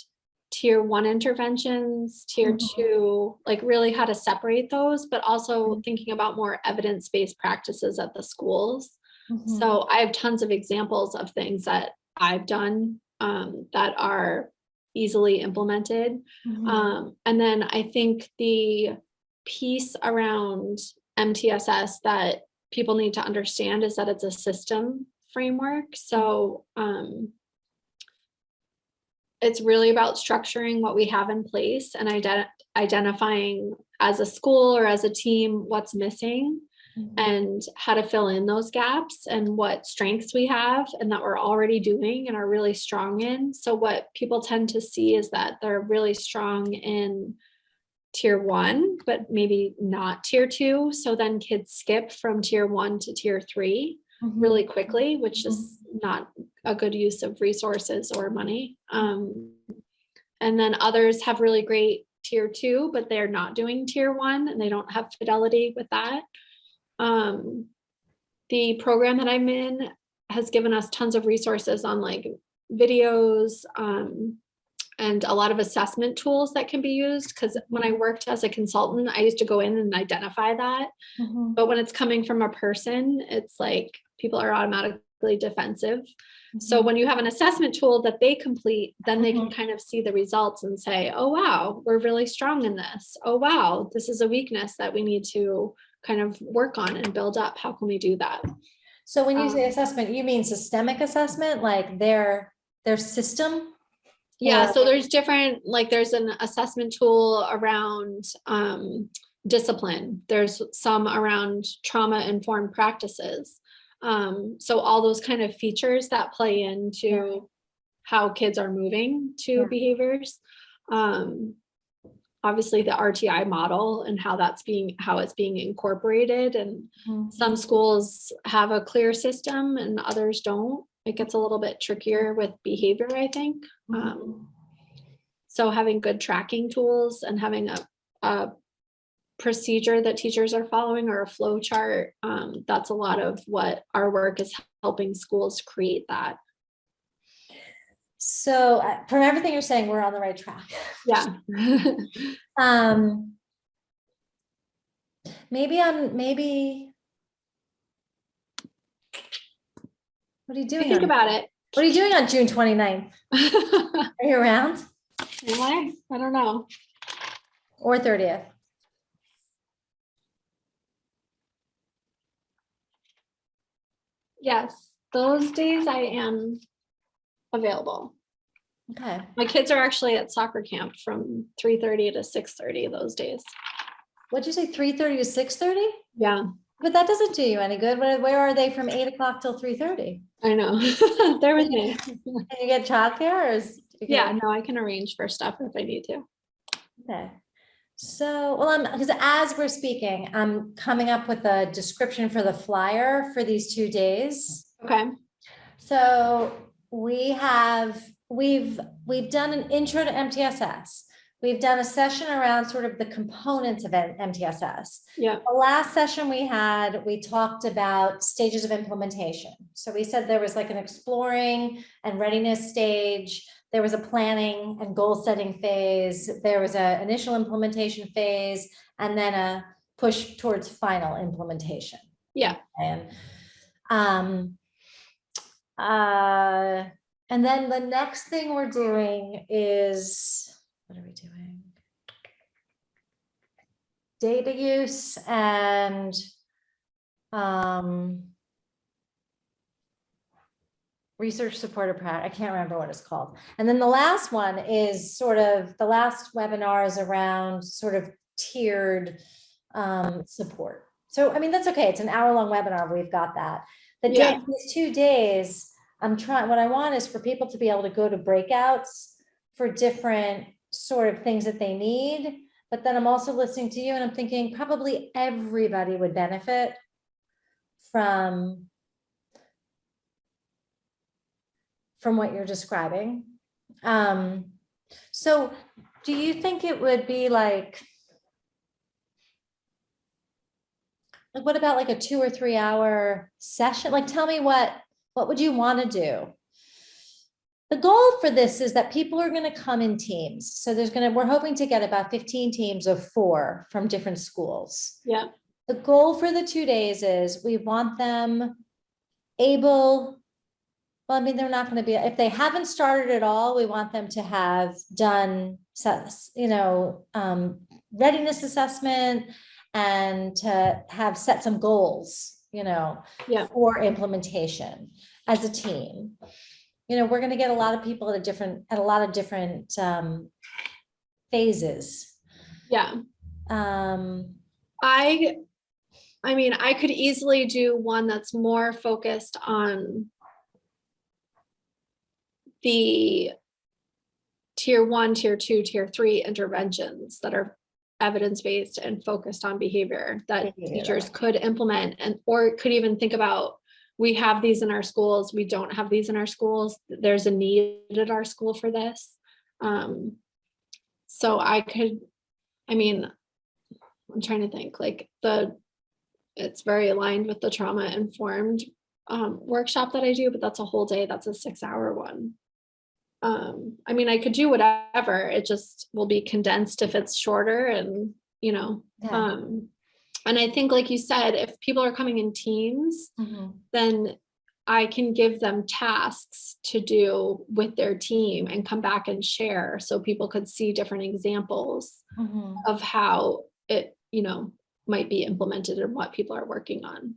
tier 1 interventions, tier 2, like really how to separate those, but also thinking about more evidence-based practices at the schools. So I have tons of examples of things that I've done that are easily implemented. And then I think the piece around MTSS that people need to understand is that it's a system framework. So it's really about structuring what we have in place and identifying as a school or as a team what's missing and how to fill in those gaps and what strengths we have and that we're already doing and are really strong in. So what people tend to see is that they're really strong in tier 1, but maybe not tier 2. So then kids skip from tier 1 to tier 3 really quickly, which is not a good use of resources or money. And then others have really great tier 2, but they're not doing tier 1 and they don't have fidelity with that. The program that I'm in has given us tons of resources on like videos, and a lot of assessment tools that can be used. Because when I worked as a consultant, I used to go in and identify that. But when it's coming from a person, it's like people are automatically defensive. So when you have an assessment tool that they complete, then they can kind of see the results and say, oh, wow, we're really strong in this. Oh, wow, this is a weakness that we need to kind of work on and build up. How can we do that? So when you say assessment, you mean systemic assessment, like their system? Yeah, so there's different, like there's an assessment tool around discipline. There's some around trauma-informed practices. So all those kind of features that play into how kids are moving to behaviors. Obviously the RTI model and how it's being incorporated, and some schools have a clear system and others don't. It gets a little bit trickier with behavior, I think. So having good tracking tools and having a procedure that teachers are following or a flow chart, that's a lot of what our work is helping schools create that. So from everything you're saying, we're on the right track. Yeah. Maybe what are you doing? Think about it. What are you doing on June 29th? Are you around? Am I? I don't know. Or 30th? Yes, those days I am available. Okay. My kids are actually at soccer camp from 3:30 to 6:30 those days. What'd you say, 3:30 to 6:30? Yeah. But that doesn't do you any good. Where are they from 8 o'clock till 3:30? I know. They're with me. Can you get childcare or Yeah, no, I can arrange for stuff if I need to. Okay. So, well, because as we're speaking, I'm coming up with a description for the flyer for these 2 days. Okay. So we've done an intro to MTSS. We've done a session around sort of the components of MTSS. Yeah. The last session we talked about stages of implementation. So we said there was like an exploring and readiness stage. There was a planning and goal setting phase. There was an initial implementation phase, and then a push towards final implementation. Yeah. And then the next thing we're doing is, what are we doing? Data use and research supported practice. I can't remember what it's called. And then the last one is sort of, the last webinar is around sort of tiered support. So, I mean, that's okay. It's an hour-long webinar. We've got that. These 2 days, what I want is for people to be able to go to breakouts for different sort of things that they need. But then I'm also listening to you and I'm thinking probably everybody would benefit from what you're describing. So do you think it would be like what about like a 2 or 3 hour session? Like, tell me what would you want to do? The goal for this is that people are going to come in teams. So we're hoping to get about 15 teams of 4 from different schools. Yeah. The goal for the 2 days is we want them able, well, I mean, they're not going to be, if they haven't started at all, we want them to have done, readiness assessment and to have set some goals, for implementation as a team. We're going to get a lot of people at a lot of different phases. Yeah. I mean, I could easily do one that's more focused on the tier 1, tier 2, tier 3 interventions that are evidence-based and focused on behavior that teachers could implement or could even think about. We have these in our schools. We don't have these in our schools. There's a need at our school for this. So I'm trying to think it's very aligned with the trauma informed workshop that I do, but that's a whole day. That's a 6-hour one. I mean, I could do whatever. It just will be condensed if it's shorter and, and I think, like you said, if people are coming in teams, then I can give them tasks to do with their team and come back and share so people could see different examples of how it, might be implemented and what people are working on.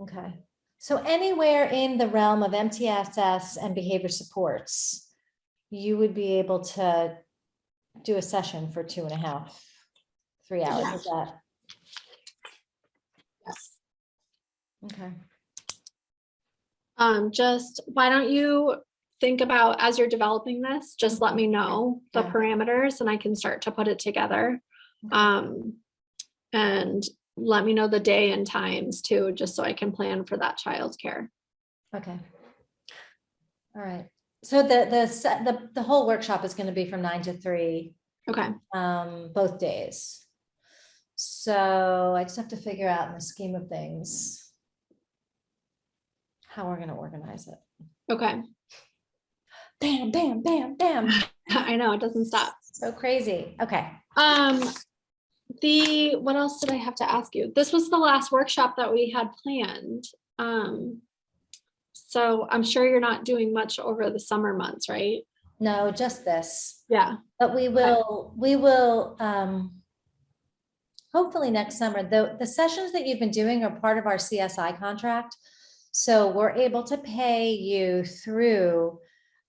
Okay. So anywhere in the realm of MTSS and behavior supports, you would be able to do a session for 2.5, 3 hours. Yeah. Is that? Yes. Okay. Just why don't you think about, as you're developing this, just let me know the parameters and I can start to put it together. And let me know the day and times too, just so I can plan for that childcare. Okay. All right. So the whole workshop is going to be from 9 to 3. Okay. Both days. So I just have to figure out in the scheme of things how we're going to organize it. Okay. Bam, bam, bam, bam. I know, it doesn't stop. So crazy. Okay. What else did I have to ask you? This was the last workshop that we had planned. So I'm sure you're not doing much over the summer months, right? No, just this. Yeah. But we will hopefully next summer. The sessions that you've been doing are part of our CSI contract. So we're able to pay you through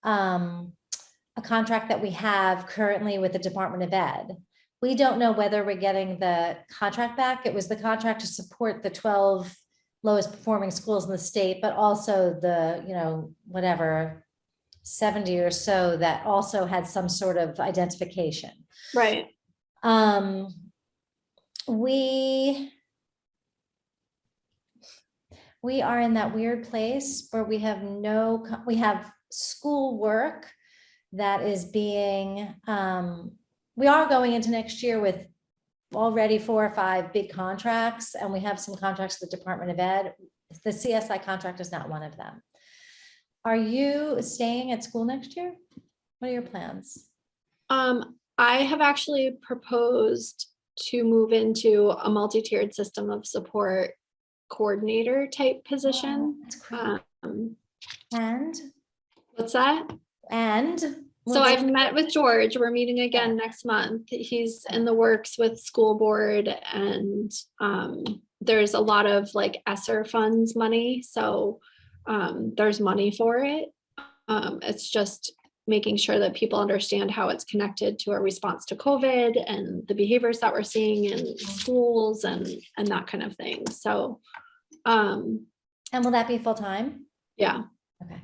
a contract that we have currently with the Department of Ed. We don't know whether we're getting the contract back. It was the contract to support the 12 lowest performing schools in the state, but also the, whatever, 70 or so that also had some sort of identification. Right. We are in that weird place where we have school work that is being, we are going into next year with already 4 or 5 big contracts, and we have some contracts with the Department of Ed. The CSI contract is not one of them. Are you staying at school next year? What are your plans? I have actually proposed to move into a multi-tiered system of support coordinator type position. That's great. And What's that? So I've met with George. We're meeting again next month. He's in the works with school board, and there's a lot of like ESSER funds money. So there's money for it. It's just making sure that people understand how it's connected to a response to COVID and the behaviors that we're seeing in schools and that kind of thing. So and will that be full-time? Yeah. Okay.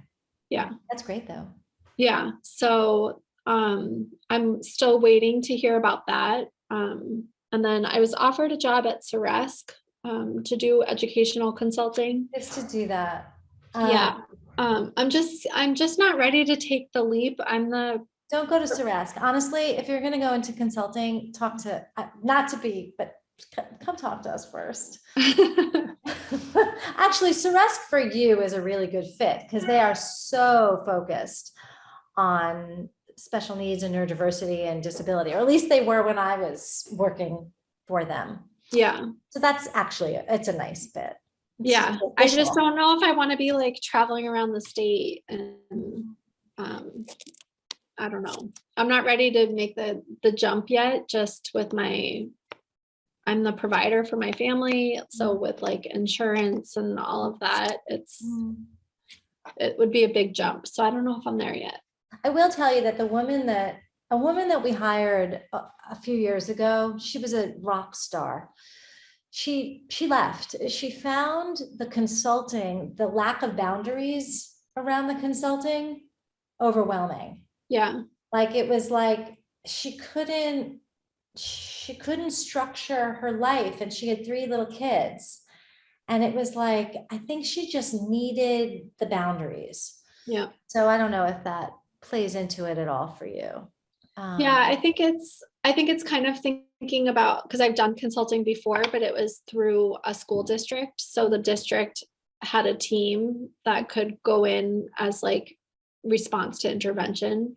Yeah. That's great though. Yeah. So I'm still waiting to hear about that. And then I was offered a job at Ceresc to do educational consulting. Just to do that. Yeah. I'm just not ready to take the leap. Don't go to Ceresc. Honestly, if you're going to go into consulting, talk to, not to be, but come talk to us first. Actually, Ceresc for you is a really good fit because they are so focused on special needs and neurodiversity and disability, or at least they were when I was working for them. Yeah. So that's actually, it's a nice fit. Yeah. I just don't know if I want to be like traveling around the state, and I don't know. I'm not ready to make the jump yet, just with I'm the provider for my family. So with like insurance and all of that, it would be a big jump. So I don't know if I'm there yet. I will tell you that a woman that we hired a few years ago, she was a rock star. She left. She found the lack of boundaries around the consulting overwhelming. Yeah. Like it was like she couldn't structure her life, and she had 3 little kids. And it was like, I think she just needed the boundaries. Yeah. So I don't know if that plays into it at all for you. Yeah, I think it's kind of thinking about, because I've done consulting before, but it was through a school district. So the district had a team that could go in as like response to intervention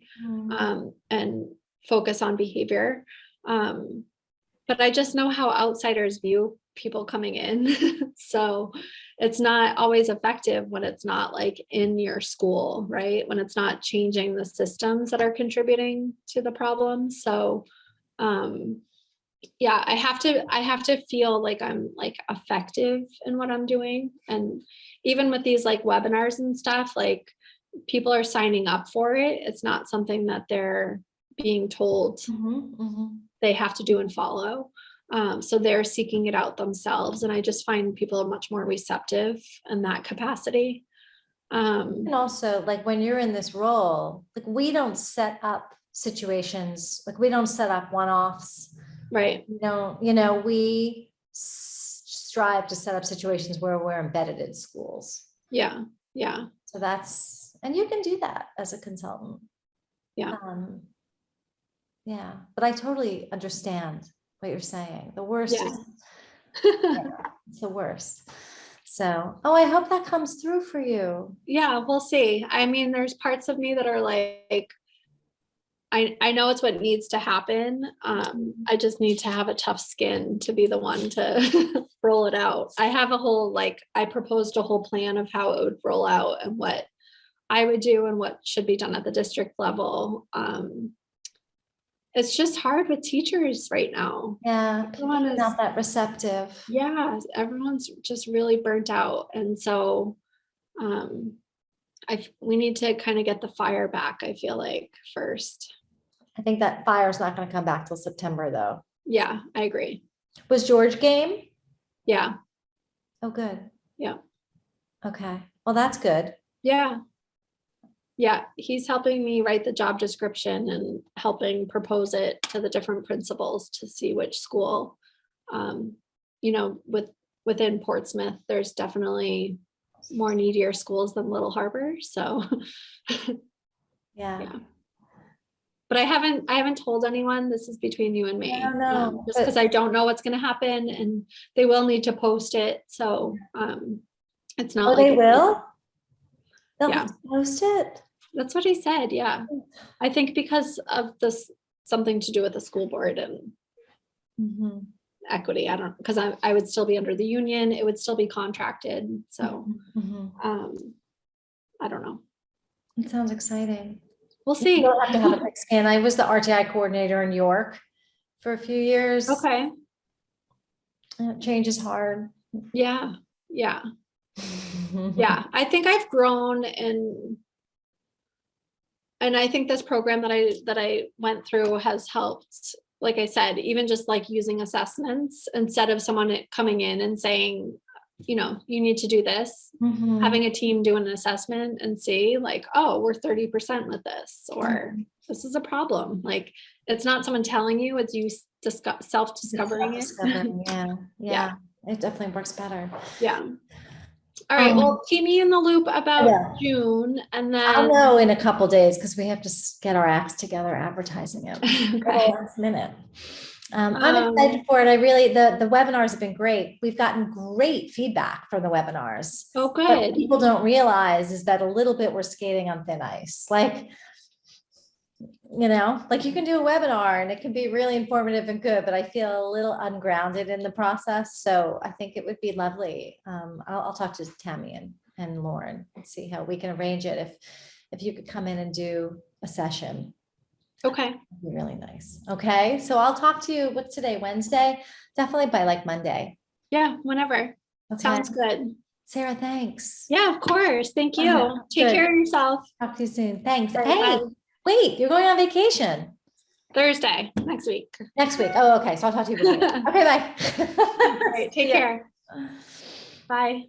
and focus on behavior. But I just know how outsiders view people coming in. So it's not always effective when it's not like in your school, right? When it's not changing the systems that are contributing to the problem. So yeah, I have to feel like I'm like effective in what I'm doing. And even with these like webinars and stuff, like people are signing up for it. It's not something that they're being told they have to do and follow. So they're seeking it out themselves. And I just find people are much more receptive in that capacity. And also, like when you're in this role, like we don't set up situations, like we don't set up one-offs. Right. We strive to set up situations where we're embedded in schools. Yeah. Yeah. So and you can do that as a consultant. Yeah. Yeah. But I totally understand what you're saying. The worst is it's the worst. So, I hope that comes through for you. Yeah, we'll see. I mean, there's parts of me that are like, I know it's what needs to happen. I just need to have a tough skin to be the one to roll it out. I have I proposed a whole plan of how it would roll out and what I would do and what should be done at the district level. It's just hard with teachers right now. Yeah, everyone is not that receptive. Yeah, everyone's just really burnt out. And so we need to kind of get the fire back, I feel like, first. I think that fire is not going to come back till September, though. Yeah, I agree. Was George game? Yeah. Oh, good. Yeah. Okay. Well, that's good. Yeah. Yeah, he's helping me write the job description and helping propose it to the different principals to see which school. You know, within Portsmouth, there's definitely more needier schools than Little Harbor. So Yeah. yeah. But I haven't told anyone. This is between you and me. I don't know, Just because I don't know what's going to happen, and they will need to post it. So it's not Oh, like they will? They'll Yeah. have to post it? That's what he said. Yeah. I think because of this, something to do with the school board and Mhm. equity. I don't, because I would still be under the union. It would still be contracted. So Mhm. I don't know. It sounds exciting. We'll see. You'll have to have a thick skin. I was the RTI coordinator in York for a few years. Okay. Change is hard. Yeah. Yeah. Yeah. I think I've grown and I think this program that I went through has helped. Like I said, even just like using assessments instead of someone coming in and saying, you know, you need to do this, Mhm. having a team do an assessment and see like, oh, we're 30% with this, or this is a problem. Like, it's not someone telling you, it's you self-discovering it. Self-discovering, yeah. Yeah. It definitely works better. Yeah. All right. Well, keep me in the loop about Yeah. June, and I'll then know in a couple days because we have to get our acts together advertising it. okay. Last minute. I'm excited for it. I really, the webinars have been great. We've gotten great feedback from the webinars. Oh, What good. people don't realize is that a little bit we're skating on thin ice. Like, you know, like you can do a webinar and it can be really informative and good, but I feel a little ungrounded in the process. So I think it would be lovely. I'll talk to Tammy and Lauren and see how we can arrange it. If you could come in and do a session. Okay. That'd be really nice. Okay. So I'll talk to you. What's today? Wednesday? Definitely by like Monday. Yeah, whenever. Okay. Sounds good. Sarah, thanks. Yeah, of course. Thank you. Take Good. care of yourself. Talk to you soon. Thanks. Bye. Hey, wait, you're going on vacation Thursday next week. next week. Oh, okay. So I'll talk to you before. Okay, bye. All right. Take care. Bye.